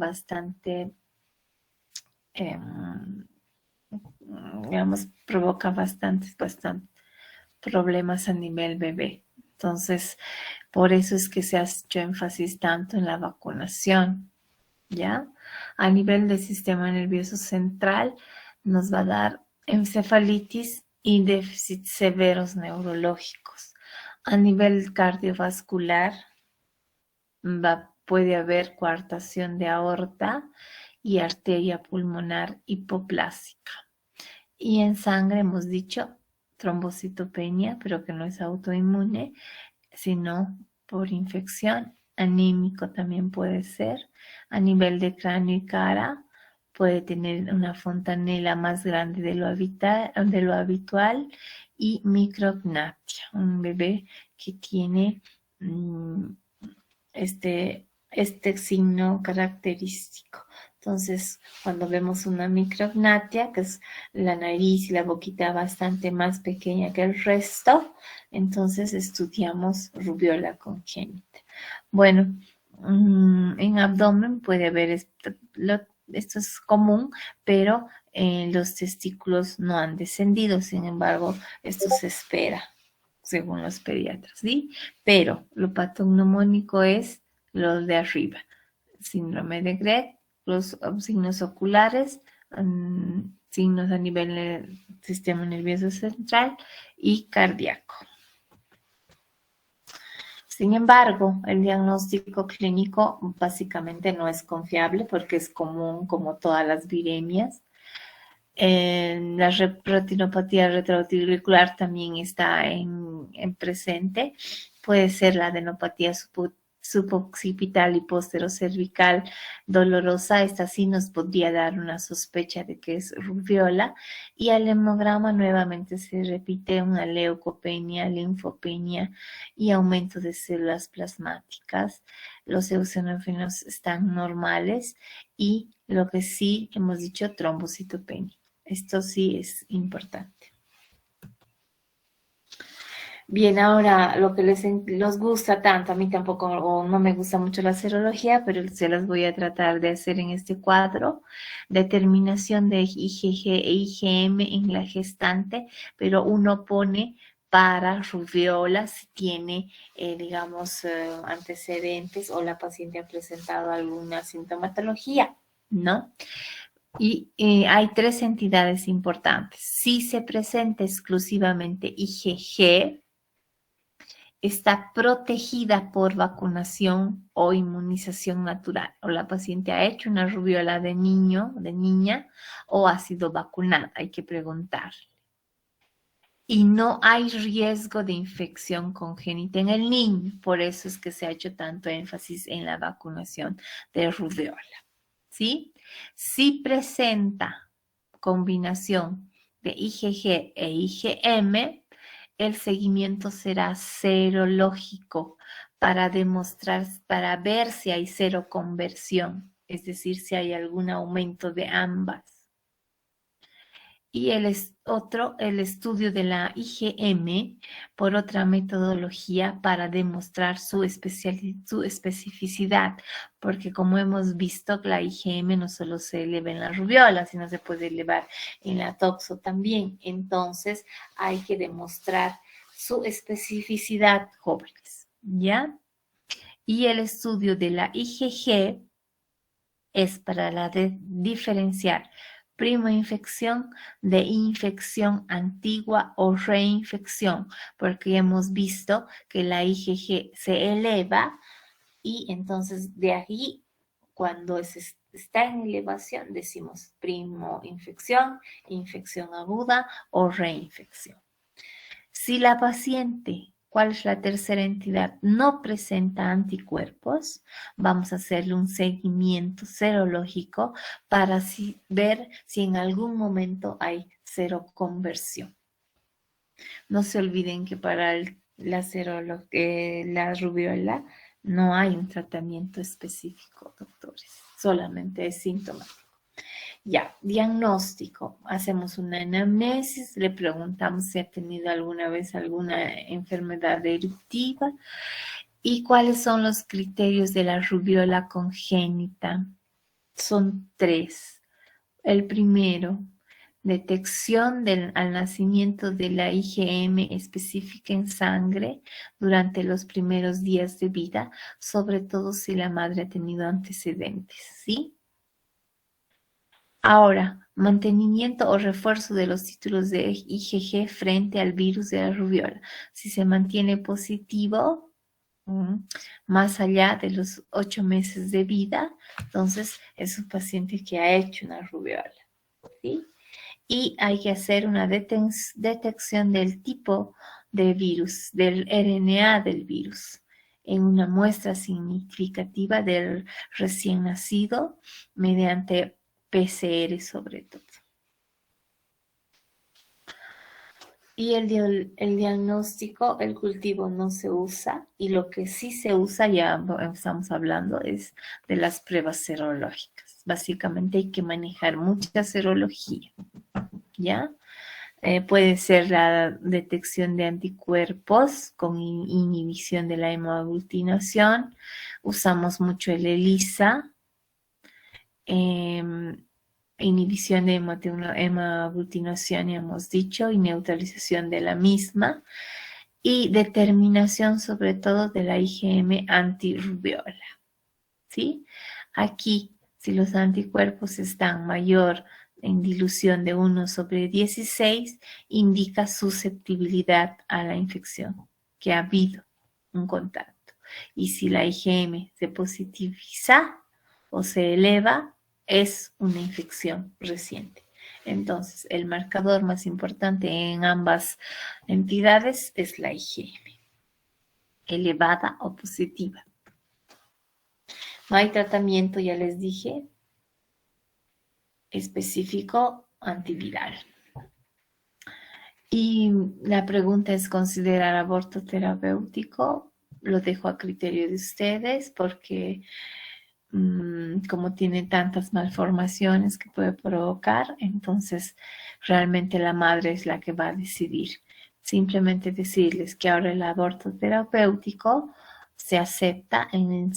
digamos, provoca bastantes problemas a nivel bebé. Entonces, por eso es que se ha hecho énfasis tanto en la vacunación, ¿ya? A nivel del sistema nervioso central nos va a dar encefalitis y déficits severos neurológicos. A nivel cardiovascular puede haber coartación de aorta y arteria pulmonar hipoplásica. Y en sangre hemos dicho trombocitopenia, pero que no es autoinmune, sino por infección. Anímico también puede ser. A nivel de cráneo y cara, puede tener una fontanela más grande de lo habitual y micrognatia, un bebé que tiene este signo característico. Entonces, cuando vemos una micrognatia, que es la nariz y la boquita bastante más pequeña que el resto, entonces estudiamos rubiola congénita. Bueno, en abdomen puede haber esto es común, pero los testículos no han descendido, sin embargo, esto se espera según los pediatras, ¿sí? Pero lo patognomónico es los de arriba. Síndrome de Greg, los signos oculares, signos a nivel del sistema nervioso central y cardíaco. Sin embargo, el diagnóstico clínico básicamente no es confiable porque es común como todas las viremias. La retinopatía retroauricular también está en presente. Puede ser la adenopatía suboccipital y posterocervical dolorosa. Esta sí nos podría dar una sospecha de que es rubiola. Y al hemograma nuevamente se repite una leucopenia, linfopenia y aumento de células plasmáticas. Los eosinófilos están normales y lo que sí hemos dicho, trombocitopenia. Esto sí es importante. Bien, ahora lo que les gusta tanto, a mí tampoco o no me gusta mucho la serología, pero se las voy a tratar de hacer en este cuadro. Determinación de IgG e IgM en la gestante, pero uno pone para rubiola si tiene, digamos, antecedentes o la paciente ha presentado alguna sintomatología, ¿no? Y hay 3 entidades importantes. Si se presenta exclusivamente IgG, está protegida por vacunación o inmunización natural. O la paciente ha hecho una rubiola de niño, de niña, o ha sido vacunada. Hay que preguntar. Y no hay riesgo de infección congénita en el niño. Por eso es que se ha hecho tanto énfasis en la vacunación de rubiola. ¿Sí? Si presenta combinación de IgG e IgM, el seguimiento será serológico para demostrar, para ver si hay seroconversión, es decir, si hay algún aumento de ambas. Y el estudio de la IgM por otra metodología para demostrar su especificidad, porque como hemos visto, la IgM no solo se eleva en la rubiola, sino se puede elevar en la toxo también. Entonces hay que demostrar su especificidad, jóvenes, ¿ya? Y el estudio de la IgG es para diferenciar primoinfección de infección antigua o reinfección, porque hemos visto que la IgG se eleva y entonces de ahí, cuando está en elevación, decimos primoinfección, infección aguda o reinfección. Si la paciente, ¿cuál es la tercera entidad? No presenta anticuerpos, vamos a hacerle un seguimiento serológico para ver si en algún momento hay seroconversión. No se olviden que para la rubiola no hay un tratamiento específico, doctores, solamente es sintomático. Ya, diagnóstico. Hacemos una anamnesis, le preguntamos si ha tenido alguna vez alguna enfermedad eruptiva y cuáles son los criterios de la rubiola congénita. Son 3. El primero, detección al nacimiento de la IgM específica en sangre durante los primeros días de vida, sobre todo si la madre ha tenido antecedentes, ¿sí? Ahora, mantenimiento o refuerzo de los títulos de IgG frente al virus de la rubiola. Si se mantiene positivo, más allá de los 8 meses de vida, entonces es un paciente que ha hecho una rubiola, ¿sí? Y hay que hacer una detección del tipo de virus, del RNA del virus, en una muestra significativa del recién nacido mediante PCR sobre todo. Y el diagnóstico, el cultivo no se usa y lo que sí se usa, ya estamos hablando, es de las pruebas serológicas. Básicamente hay que manejar mucha serología, ¿ya? Puede ser la detección de anticuerpos con inhibición de la hemoaglutinación. Usamos mucho el ELISA. Inhibición de hemoaglutinación, hemos dicho, y neutralización de la misma, y determinación sobre todo de la IgM antirrubiola, ¿sí? Aquí, si los anticuerpos están mayor en dilución de 1/16, indica susceptibilidad a la infección, que ha habido un contacto. Y si la IgM se positiviza o se eleva, es una infección reciente. Entonces, el marcador más importante en ambas entidades es la IgM, elevada o positiva. No hay tratamiento, ya les dije, específico antiviral. Y la pregunta es, ¿considerar aborto terapéutico? Lo dejo a criterio de ustedes porque como tiene tantas malformaciones que puede provocar, entonces realmente la madre es la que va a decidir. Simplemente decirles que ahora el aborto terapéutico se acepta en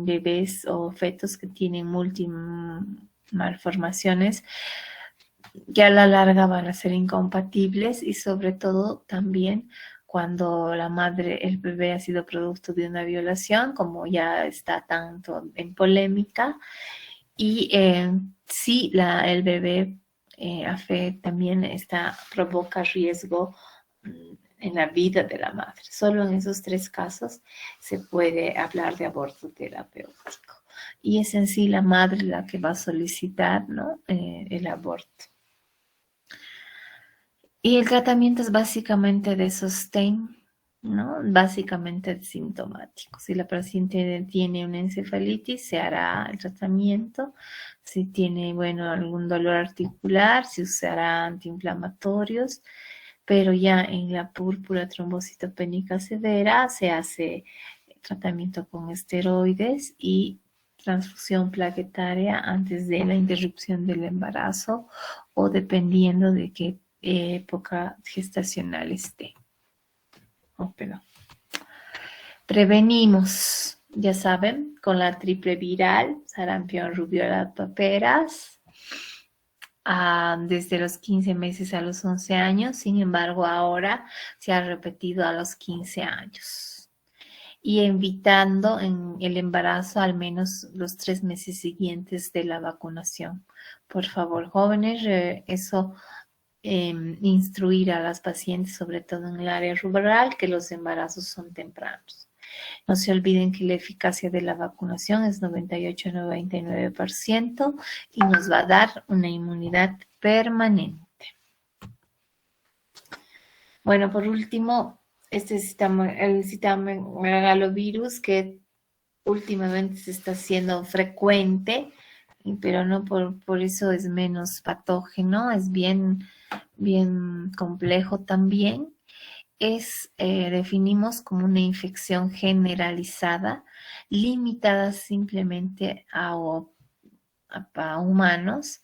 bebés o fetos que tienen malformaciones que a la larga van a ser incompatibles y sobre todo también cuando el bebé ha sido producto de una violación, como ya está tanto en polémica, y si el bebé también provoca riesgo en la vida de la madre. Solo en esos 3 casos se puede hablar de aborto terapéutico. Y es en sí la madre la que va a solicitar, ¿no? El aborto. Y el tratamiento es básicamente de sostén, ¿no? Básicamente sintomático. Si la paciente tiene una encefalitis, se hará el tratamiento. Si tiene, algún dolor articular, se usará antiinflamatorios. Pero ya en la púrpura trombocitopénica severa se hace tratamiento con esteroides y transfusión plaquetaria antes de la interrupción del embarazo o dependiendo de qué época gestacional esté. Prevenimos, ya saben, con la triple viral, sarampión, rubiola, paperas, desde los 15 meses a los 11 años. Sin embargo, ahora se ha repetido a los 15 años. Y evitando en el embarazo al menos los 3 meses siguientes de la vacunación. Por favor, jóvenes, eso instruir a las pacientes, sobre todo en el área rural, que los embarazos son tempranos. No se olviden que la eficacia de la vacunación es 98-99% y nos va a dar una inmunidad permanente. Bueno, por último, el citomegalovirus que últimamente se está haciendo frecuente, pero no por eso es menos patógeno, es bien complejo también. Definimos como una infección generalizada, limitada simplemente a humanos,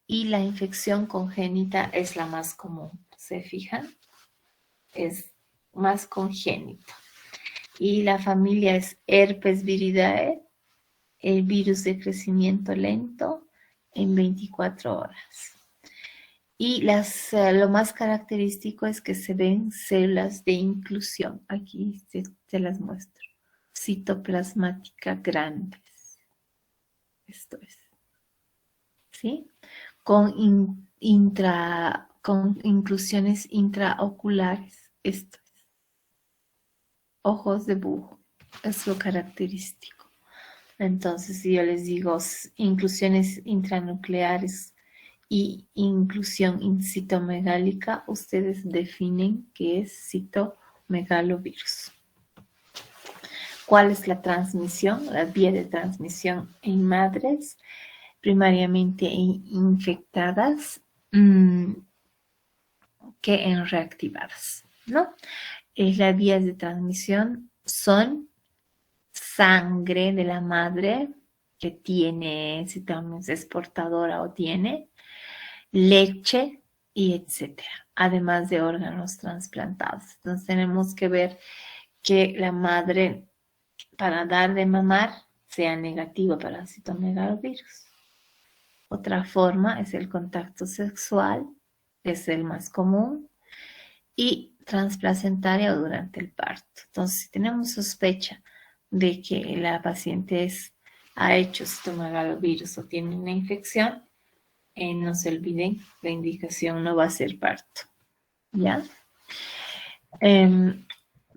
y la infección congénita es la más común. ¿Se fijan? Es más congénito. Y la familia es Herpes viridae, el virus de crecimiento lento en 24 horas. Y lo más característico es que se ven células de inclusión. Aquí se las muestro. Citoplasmática grandes. Esto es. ¿Sí? Con inclusiones intraoculares. Esto es. Ojos de búho. Es lo característico. Entonces, si yo les digo inclusiones intranucleares y inclusión citomegálica, ustedes definen qué es citomegalovirus. ¿Cuál es la transmisión? La vía de transmisión en madres, primariamente infectadas, que en reactivadas, ¿no? Las vías de transmisión son sangre de la madre que tiene, si también es portadora o tiene, leche y etcétera, además de órganos trasplantados. Entonces tenemos que ver que la madre, para dar de mamar, sea negativa para el citomegalovirus. Otra forma es el contacto sexual, que es el más común, y transplacentaria o durante el parto. Entonces, si tenemos sospecha de que la paciente ha hecho citomegalovirus o tiene una infección, no se olviden, la indicación no va a ser parto, ¿ya?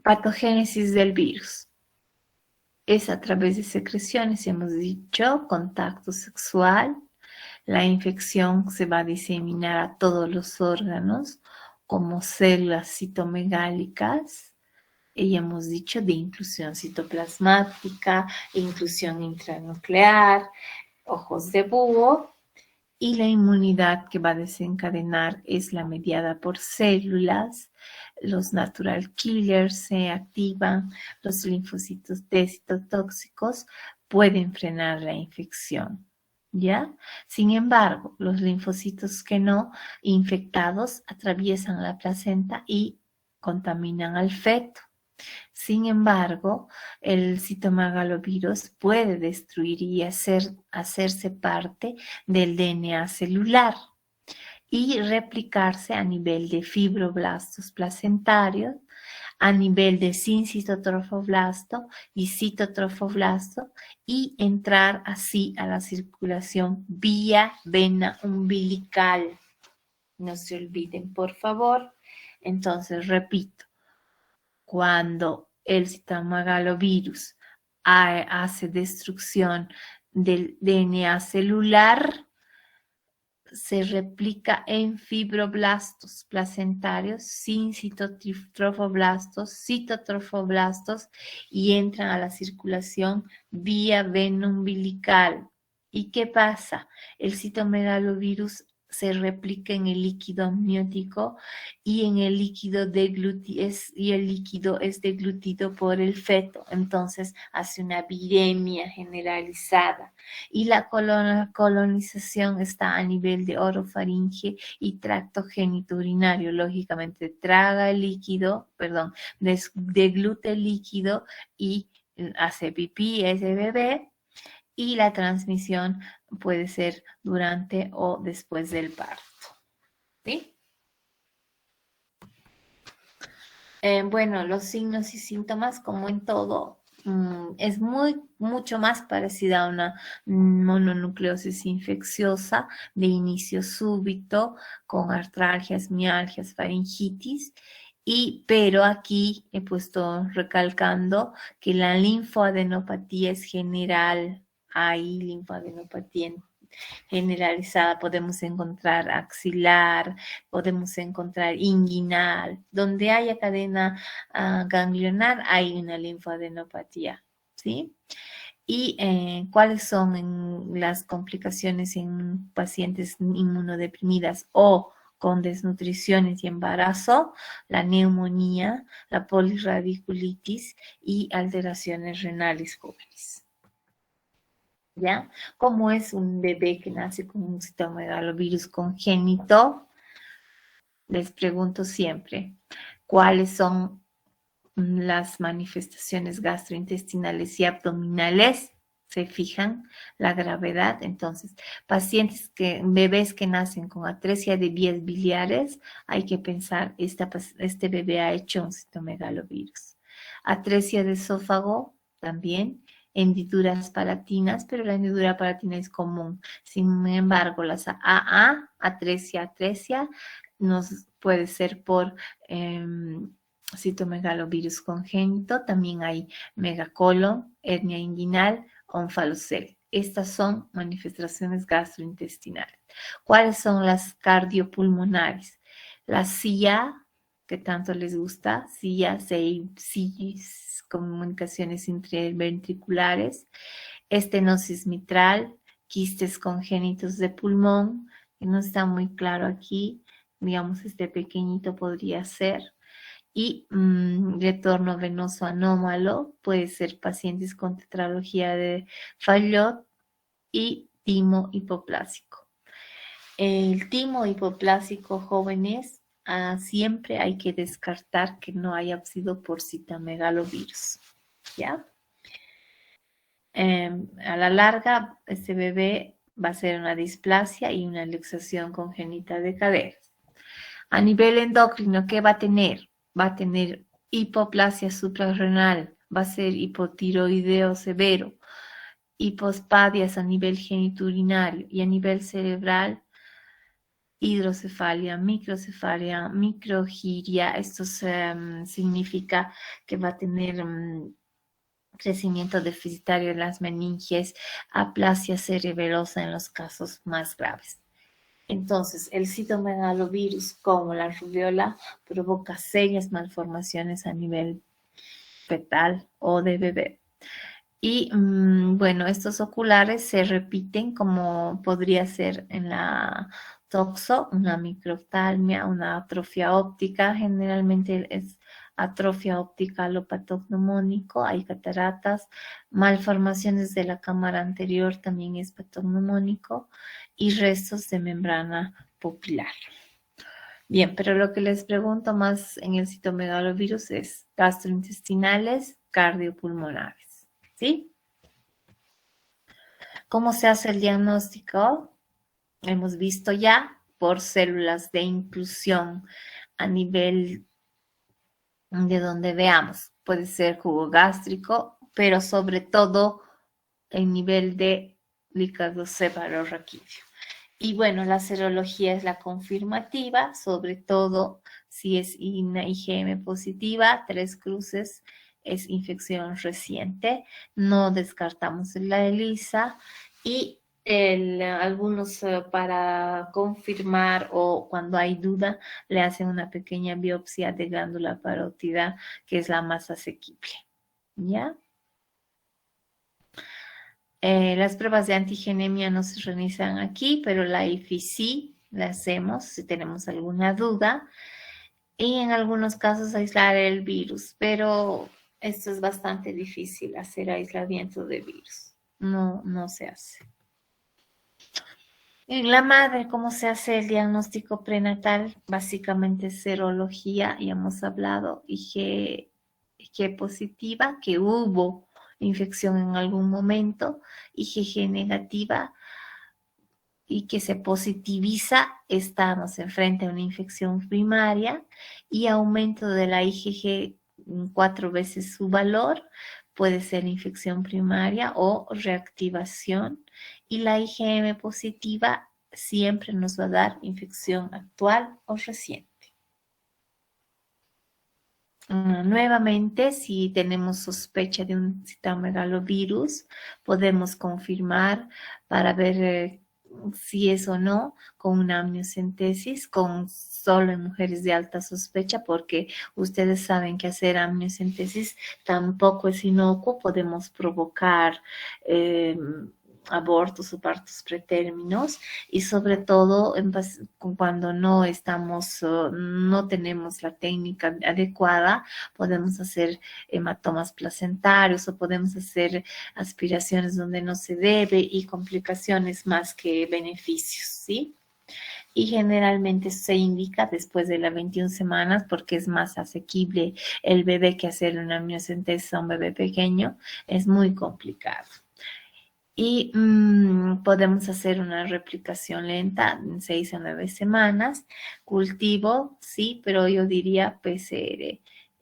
Patogénesis del virus. Es a través de secreciones, hemos dicho, contacto sexual. La infección se va a diseminar a todos los órganos como células citomegálicas. Y hemos dicho de inclusión citoplasmática, inclusión intranuclear, ojos de búho. Y la inmunidad que va a desencadenar es la mediada por células. Los natural killers se activan, los linfocitos T citotóxicos pueden frenar la infección, ¿ya? Sin embargo, los linfocitos que no infectados atraviesan la placenta y contaminan al feto. Sin embargo, el citomegalovirus puede destruir y hacerse parte del DNA celular y replicarse a nivel de fibroblastos placentarios, a nivel de sincitotrofoblasto y citotrofoblasto y entrar así a la circulación vía vena umbilical. No se olviden, por favor. Entonces, repito, cuando el citomegalovirus hace destrucción del DNA celular, se replica en fibroblastos placentarios, sincitotrofoblastos, citotrofoblastos y entran a la circulación vía vena umbilical. ¿Y qué pasa? El citomegalovirus se replica en el líquido amniótico y en el líquido el líquido es deglutido por el feto. Entonces hace una viremia generalizada. Y la colonización está a nivel de orofaringe y tracto genitourinario. Lógicamente traga el líquido, deglute el líquido y hace pipí ese bebé. Y la transmisión puede ser durante o después del parto, ¿sí? Bueno, los signos y síntomas, como en todo, es mucho más parecida a una mononucleosis infecciosa de inicio súbito, con artralgias, mialgias, faringitis, pero aquí he puesto recalcando que la linfoadenopatía es general. Hay linfoadenopatía generalizada, podemos encontrar axilar, podemos encontrar inguinal, donde haya cadena ganglionar hay una linfoadenopatía, ¿sí? ¿Y cuáles son las complicaciones en pacientes inmunodeprimidas o con desnutriciones y embarazo? La neumonía, la polirradiculitis y alteraciones renales jóvenes. ¿Ya? Como es un bebé que nace con un citomegalovirus congénito, les pregunto siempre, ¿cuáles son las manifestaciones gastrointestinales y abdominales? ¿Se fijan la gravedad? Entonces, bebés que nacen con atresia de vías biliares, hay que pensar, este bebé ha hecho un citomegalovirus. Atresia de esófago, también. Hendiduras palatinas, pero la hendidura palatina es común. Sin embargo, las atresia, nos puede ser por citomegalovirus congénito. También hay megacolon, hernia inguinal, onfalocele. Estas son manifestaciones gastrointestinales. ¿Cuáles son las cardiopulmonares? La CIA, que tanto les gusta, CIA, comunicaciones interventriculares, estenosis mitral, quistes congénitos de pulmón, que no está muy claro aquí, digamos, este pequeñito podría ser, y retorno venoso anómalo, puede ser pacientes con tetralogía de Fallot y timo hipoplásico. El timo hipoplásico, jóvenes, siempre hay que descartar que no haya sido por citomegalovirus, ¿ya? A la larga, este bebé va a ser una displasia y una luxación congénita de caderas. A nivel endocrino, ¿qué va a tener? Va a tener hipoplasia suprarrenal, va a ser hipotiroideo severo, hipospadias a nivel genitourinario y a nivel cerebral, hidrocefalia, microcefalia, microgiria. Esto significa que va a tener crecimiento deficitario en las meninges, aplasia cerebelosa en los casos más graves. Entonces, el citomegalovirus, como la rubiola, provoca serias malformaciones a nivel fetal o de bebé. Y bueno, estos oculares se repiten como podría ser en la toxo, una microftalmia, una atrofia óptica. Generalmente es atrofia óptica alopatognomónico, hay cataratas, malformaciones de la cámara anterior también es patognomónico y restos de membrana pupilar. Bien, pero lo que les pregunto más en el citomegalovirus es gastrointestinales, cardiopulmonares, ¿sí? ¿Cómo se hace el diagnóstico? Hemos visto ya por células de inclusión a nivel de donde veamos. Puede ser jugo gástrico, pero sobre todo en nivel de líquido cefalorraquídeo. Y bueno, la serología es la confirmativa, sobre todo si es una IgM positiva, 3 cruces es infección reciente, no descartamos la ELISA y algunos para confirmar o cuando hay duda le hacen una pequeña biopsia de glándula parótida que es la más asequible, ¿ya? Las pruebas de antigenemia no se realizan aquí, pero la IFI sí la hacemos si tenemos alguna duda. Y en algunos casos aislar el virus, pero esto es bastante difícil, hacer aislamiento de virus. No se hace. En la madre, ¿cómo se hace el diagnóstico prenatal? Básicamente serología, ya hemos hablado, IG positiva, que hubo infección en algún momento, IgG negativa y que se positiviza, estamos enfrente a una infección primaria y aumento de la IgG 4 veces su valor, puede ser infección primaria o reactivación, y la IgM positiva siempre nos va a dar infección actual o reciente. Nuevamente, si tenemos sospecha de un citomegalovirus, podemos confirmar para ver si es o no con una amniocentesis, con solo en mujeres de alta sospecha, porque ustedes saben que hacer amniocentesis tampoco es inocuo, podemos provocar abortos o partos pretérminos y sobre todo cuando no estamos, no tenemos la técnica adecuada, podemos hacer hematomas placentarios o podemos hacer aspiraciones donde no se debe y complicaciones más que beneficios, ¿sí? Y generalmente se indica después de las 21 semanas porque es más asequible el bebé que hacer una amniocentesis a un bebé pequeño, es muy complicado. Y podemos hacer una replicación lenta en 6 a 9 semanas. Cultivo, sí, pero yo diría PCR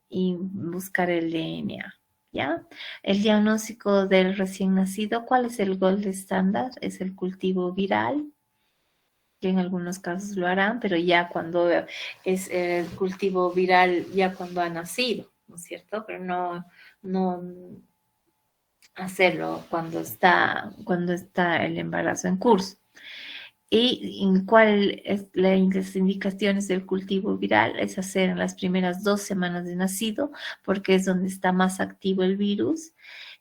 y buscar el DNA, ¿ya? El diagnóstico del recién nacido, ¿cuál es el gold estándar? Es el cultivo viral, que en algunos casos lo harán, pero ya cuando es el cultivo viral, ya cuando ha nacido, ¿no es cierto? Pero no hacerlo cuando está el embarazo en curso. ¿Y cuál es las indicaciones del cultivo viral? Es hacer en las primeras 2 semanas de nacido, porque es donde está más activo el virus,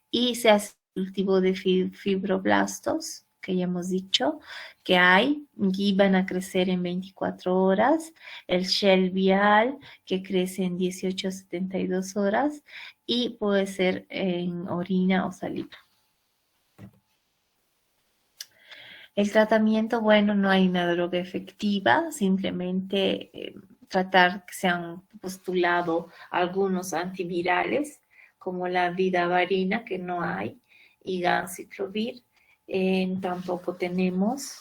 y se hace el cultivo de fibroblastos, que ya hemos dicho que hay, y van a crecer en 24 horas, el shell vial, que crece en 18 a 72 horas, y puede ser en orina o saliva. El tratamiento, bueno, no hay una droga efectiva, simplemente tratar que se han postulado algunos antivirales, como la vidavarina, que no hay, y ganciclovir, tampoco tenemos.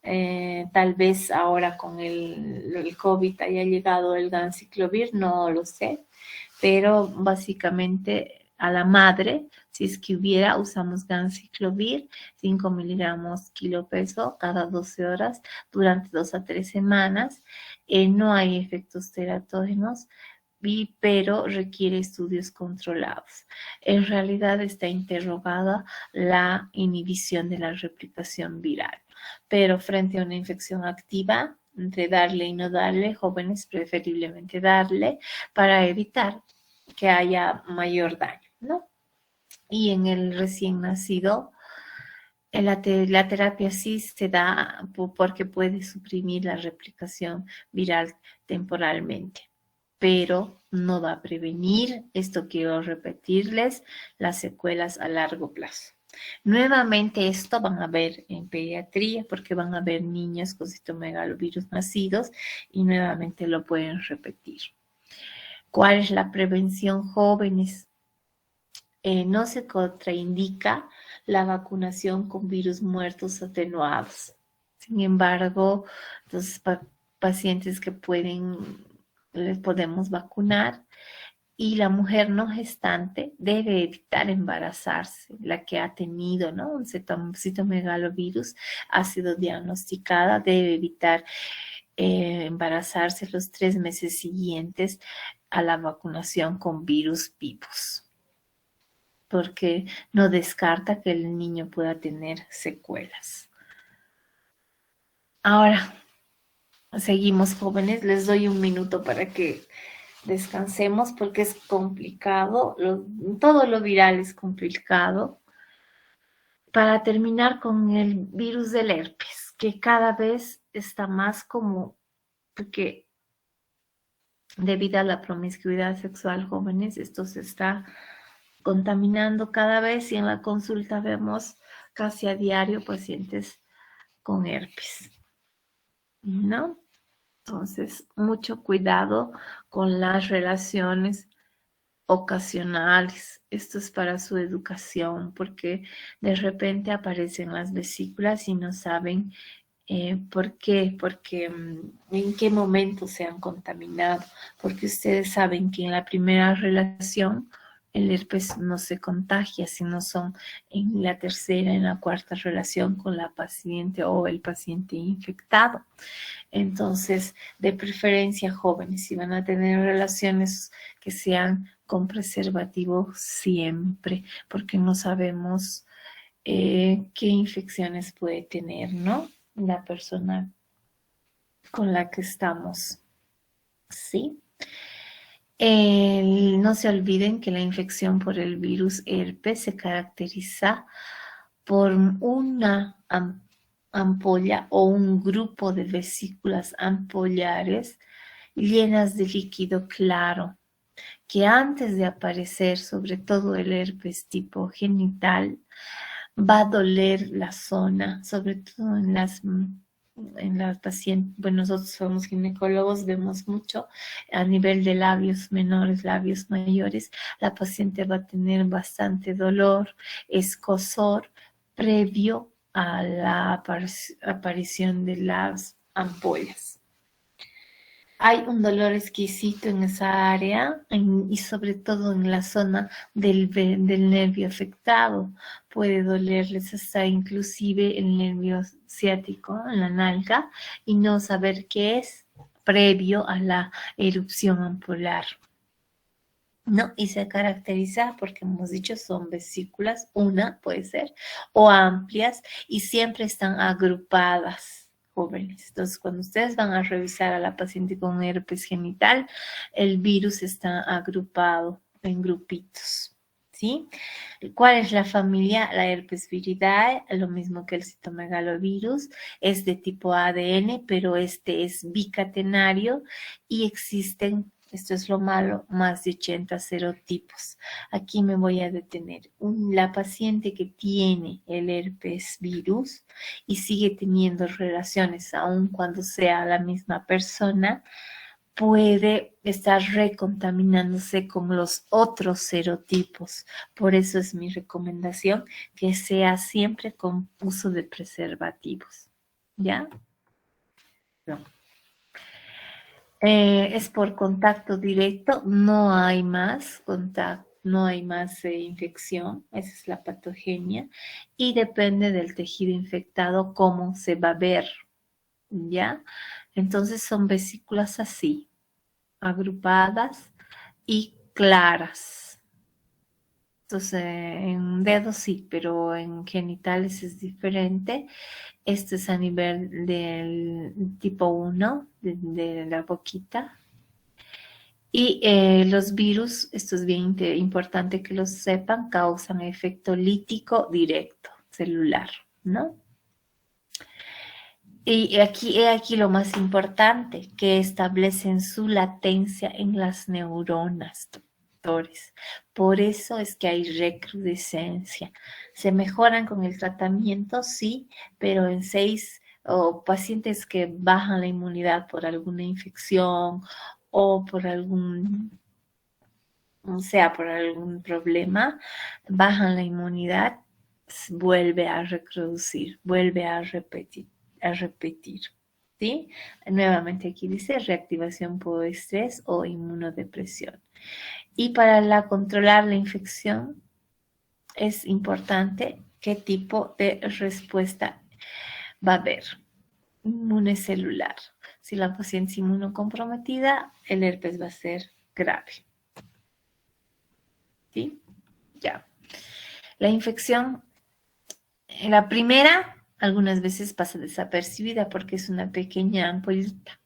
Tal vez ahora con el COVID haya llegado el ganciclovir, no lo sé, pero básicamente a la madre. Si es que hubiera, usamos ganciclovir, 5 miligramos kilo peso cada 12 horas durante 2 a 3 semanas. No hay efectos teratógenos, pero requiere estudios controlados. En realidad está interrogada la inhibición de la replicación viral, pero frente a una infección activa, entre darle y no darle, jóvenes preferiblemente darle para evitar que haya mayor daño, ¿no? Y en el recién nacido, la terapia sí se da porque puede suprimir la replicación viral temporalmente, pero no va a prevenir, esto quiero repetirles, las secuelas a largo plazo. Nuevamente esto van a ver en pediatría porque van a ver niños con citomegalovirus nacidos y nuevamente lo pueden repetir. ¿Cuál es la prevención, jóvenes? No se contraindica la vacunación con virus muertos atenuados. Sin embargo, los pacientes que les podemos vacunar, y la mujer no gestante debe evitar embarazarse, la que ha tenido, ¿no?, un citomegalovirus, ha sido diagnosticada, debe evitar embarazarse los 3 meses siguientes a la vacunación con virus vivos, porque no descarta que el niño pueda tener secuelas. Ahora, seguimos, jóvenes, les doy un minuto para que descansemos porque es complicado, todo lo viral es complicado. Para terminar con el virus del herpes, que cada vez está más como, porque debido a la promiscuidad sexual, jóvenes, esto se está contaminando cada vez y en la consulta vemos casi a diario pacientes con herpes, ¿no? Entonces, mucho cuidado con las relaciones ocasionales. Esto es para su educación, porque de repente aparecen las vesículas y no saben por qué, porque en qué momento se han contaminado, porque ustedes saben que en la primera relación el herpes no se contagia, sino son en la tercera, en la cuarta relación con la paciente o el paciente infectado. Entonces, de preferencia, jóvenes, si van a tener relaciones que sean con preservativo siempre, porque no sabemos qué infecciones puede tener, ¿no?, la persona con la que estamos, ¿sí? No se olviden que la infección por el virus herpes se caracteriza por una ampolla o un grupo de vesículas ampollares llenas de líquido claro, que antes de aparecer, sobre todo el herpes tipo genital, va a doler la zona, sobre todo en las pacientes. Bueno, nosotros somos ginecólogos, vemos mucho a nivel de labios menores, labios mayores, la paciente va a tener bastante dolor, escozor, previo a la aparición de las ampollas. Hay un dolor exquisito en esa área y sobre todo en la zona del nervio afectado. Puede dolerles hasta inclusive el nervio ciático en la nalga y no saber qué es previo a la erupción ampolar, ¿no? Y se caracteriza porque hemos dicho son vesículas, una puede ser, o amplias y siempre están agrupadas, jóvenes. Entonces, cuando ustedes van a revisar a la paciente con herpes genital, el virus está agrupado en grupitos, ¿sí? ¿Cuál es la familia? La herpes viridae, lo mismo que el citomegalovirus, es de tipo ADN, pero este es bicatenario y existen, esto es lo malo, más de 80 serotipos. Aquí me voy a detener. La paciente que tiene el herpes virus y sigue teniendo relaciones, aun cuando sea la misma persona, puede estar recontaminándose con los otros serotipos. Por eso es mi recomendación que sea siempre con uso de preservativos. ¿Ya? No. Es por contacto directo, no hay más contacto. no hay más infección, esa es la patogenia, y depende del tejido infectado cómo se va a ver, ¿ya? Entonces son vesículas así, agrupadas y claras. Entonces, en dedos sí, pero en genitales es diferente. Este es a nivel del tipo 1, de la boquita. Y los virus, esto es bien importante que lo sepan, causan efecto lítico directo, celular, ¿no? Y aquí lo más importante, que establecen su latencia en las neuronas, doctores. Por eso es que hay recrudescencia. Se mejoran con el tratamiento, sí, pero en 6 o pacientes que bajan la inmunidad por alguna infección o por por algún problema, bajan la inmunidad, vuelve a reproducir, vuelve a repetir, ¿sí? Nuevamente aquí dice reactivación por estrés o inmunodepresión. Y para controlar la infección es importante qué tipo de respuesta va a haber. Inmunecelular. Si la paciente es inmunocomprometida, el herpes va a ser grave. ¿Sí? Ya. La infección, la primera, algunas veces pasa desapercibida porque es una pequeña ampollita.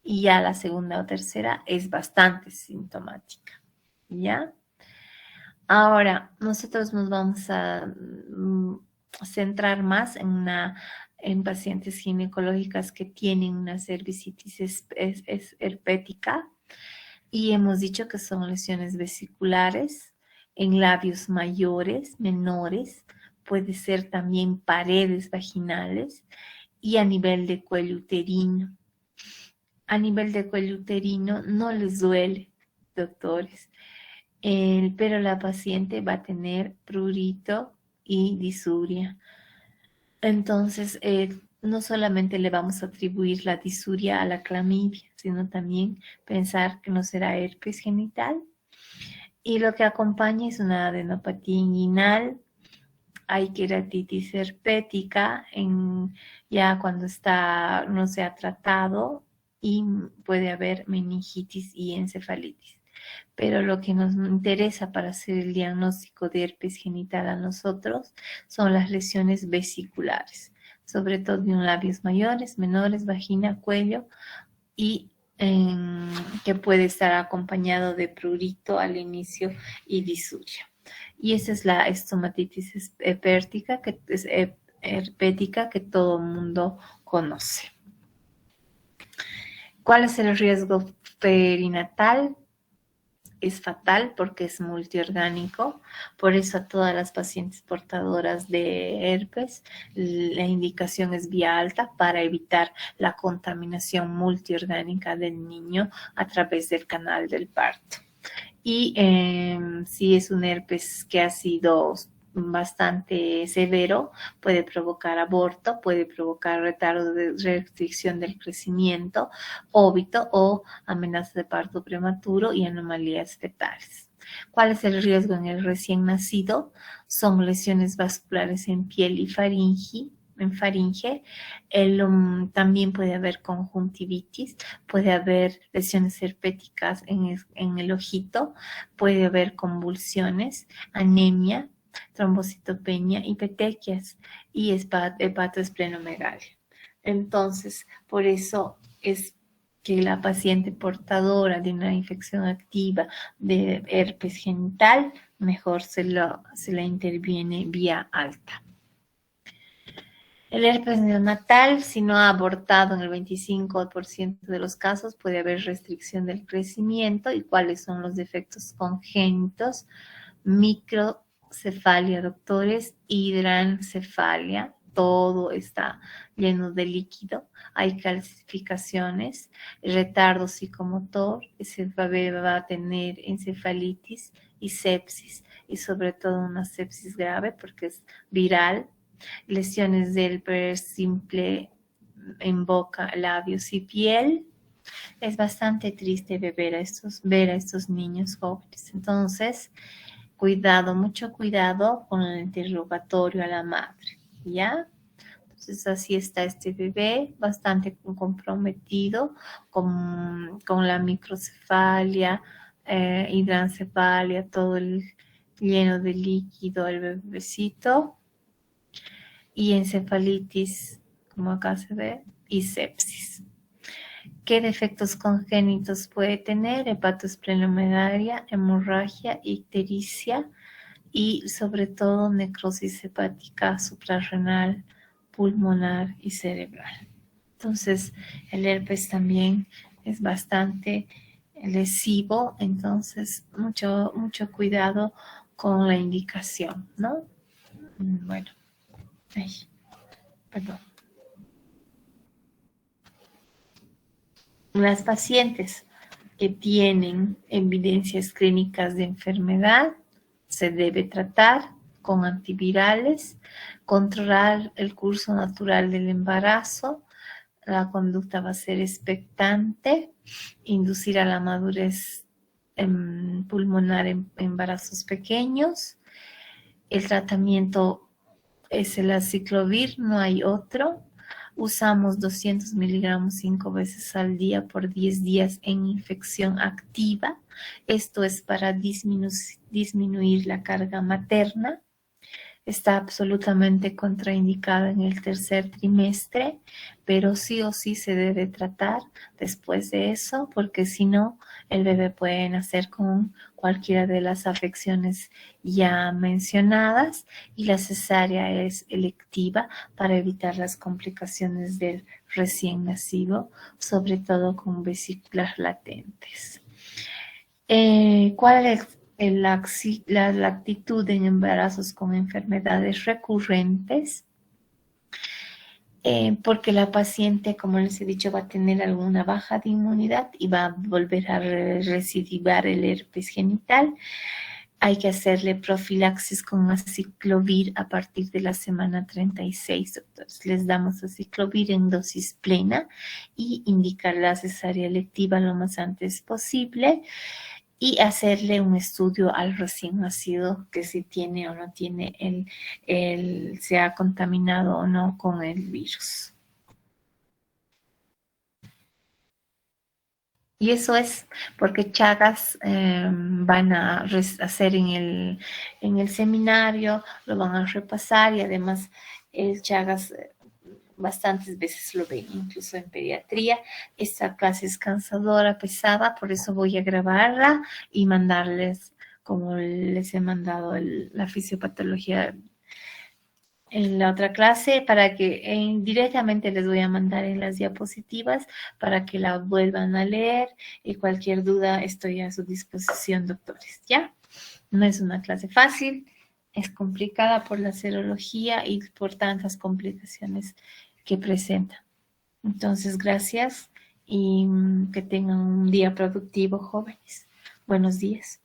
Y ya la segunda o tercera es bastante sintomática. ¿Ya? Ahora, nosotros nos vamos a centrar más en pacientes ginecológicas que tienen una cervicitis herpética y hemos dicho que son lesiones vesiculares en labios mayores, menores, puede ser también paredes vaginales y a nivel de cuello uterino. A nivel de cuello uterino no les duele, doctores, pero la paciente va a tener prurito y disuria. Entonces, no solamente le vamos a atribuir la disuria a la clamidia, sino también pensar que no será herpes genital. Y lo que acompaña es una adenopatía inguinal, hay queratitis herpética ya cuando no se ha tratado y puede haber meningitis y encefalitis. Pero lo que nos interesa para hacer el diagnóstico de herpes genital a nosotros son las lesiones vesiculares, sobre todo en labios mayores, menores, vagina, cuello y que puede estar acompañado de prurito al inicio y disuria. Y esa es la estomatitis herpética que todo el mundo conoce. ¿Cuál es el riesgo perinatal? Es fatal porque es multiorgánico, por eso a todas las pacientes portadoras de herpes la indicación es vía alta para evitar la contaminación multiorgánica del niño a través del canal del parto. Y si es un herpes que ha sido bastante severo, puede provocar aborto, puede provocar retardo de restricción del crecimiento, óbito o amenaza de parto prematuro y anomalías fetales. ¿Cuál es el riesgo en el recién nacido? Son lesiones vasculares en piel y faringe. También puede haber conjuntivitis, puede haber lesiones herpéticas en el ojito, puede haber convulsiones, anemia, trombocitopenia y petequias y hepatoesplenomegalia. Entonces, por eso es que la paciente portadora de una infección activa de herpes genital, mejor se la interviene vía alta. El herpes neonatal, si no ha abortado en el 25% de los casos, puede haber restricción del crecimiento. ¿Y cuáles son los defectos congénitos? Microcefalia, doctores, hidrancefalia, todo está lleno de líquido, hay calcificaciones, retardo psicomotor, ese bebé va a tener encefalitis y sepsis, y sobre todo una sepsis grave porque es viral, lesiones del simple en boca, labios y piel, Es bastante triste ver a estos niños jóvenes. Entonces, cuidado, mucho cuidado con el interrogatorio a la madre, ¿ya? Entonces así está este bebé, bastante comprometido con la microcefalia, hidrancefalia, lleno de líquido el bebecito, y encefalitis, como acá se ve, y sepsis. ¿Qué defectos congénitos puede tener? Hepatosplenomegalia, hemorragia, ictericia y sobre todo necrosis hepática suprarrenal, pulmonar y cerebral. Entonces, el herpes también es bastante lesivo, entonces mucho cuidado con la indicación, ¿no? Bueno, ay, perdón. Las pacientes que tienen evidencias clínicas de enfermedad se debe tratar con antivirales, controlar el curso natural del embarazo, la conducta va a ser expectante, inducir a la madurez pulmonar en embarazos pequeños. El tratamiento es el aciclovir, no hay otro. Usamos 200 miligramos 5 veces al día por 10 días en infección activa. Esto es para disminuir la carga materna. Está absolutamente contraindicada en el tercer trimestre, pero sí o sí se debe tratar después de eso, porque si no, el bebé puede nacer con cualquiera de las afecciones ya mencionadas y la cesárea es electiva para evitar las complicaciones del recién nacido, sobre todo con vesículas latentes. ¿Cuál es la actitud en embarazos con enfermedades recurrentes? Porque la paciente, como les he dicho, va a tener alguna baja de inmunidad y va a volver a recidivar el herpes genital. Hay que hacerle profilaxis con aciclovir a partir de la semana 36, doctores. Les damos aciclovir en dosis plena y indicar la cesárea electiva lo más antes posible y hacerle un estudio al recién nacido que si tiene o no tiene se ha contaminado o no con el virus. Y eso es porque Chagas van a hacer en el seminario, lo van a repasar y además el Chagas bastantes veces lo ven, incluso en pediatría. Esta clase es cansadora, pesada, por eso voy a grabarla y mandarles, como les he mandado la fisiopatología en la otra clase, para que directamente les voy a mandar en las diapositivas para que la vuelvan a leer y cualquier duda estoy a su disposición, doctores, ¿ya? No es una clase fácil, es complicada por la serología y por tantas complicaciones que presenta. Entonces, gracias y que tengan un día productivo, jóvenes. Buenos días.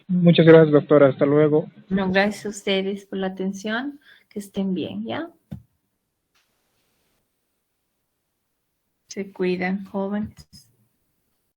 Muchas gracias, doctora. Hasta luego. No, gracias a ustedes por la atención. Que estén bien, ¿ya? Se cuidan, jóvenes.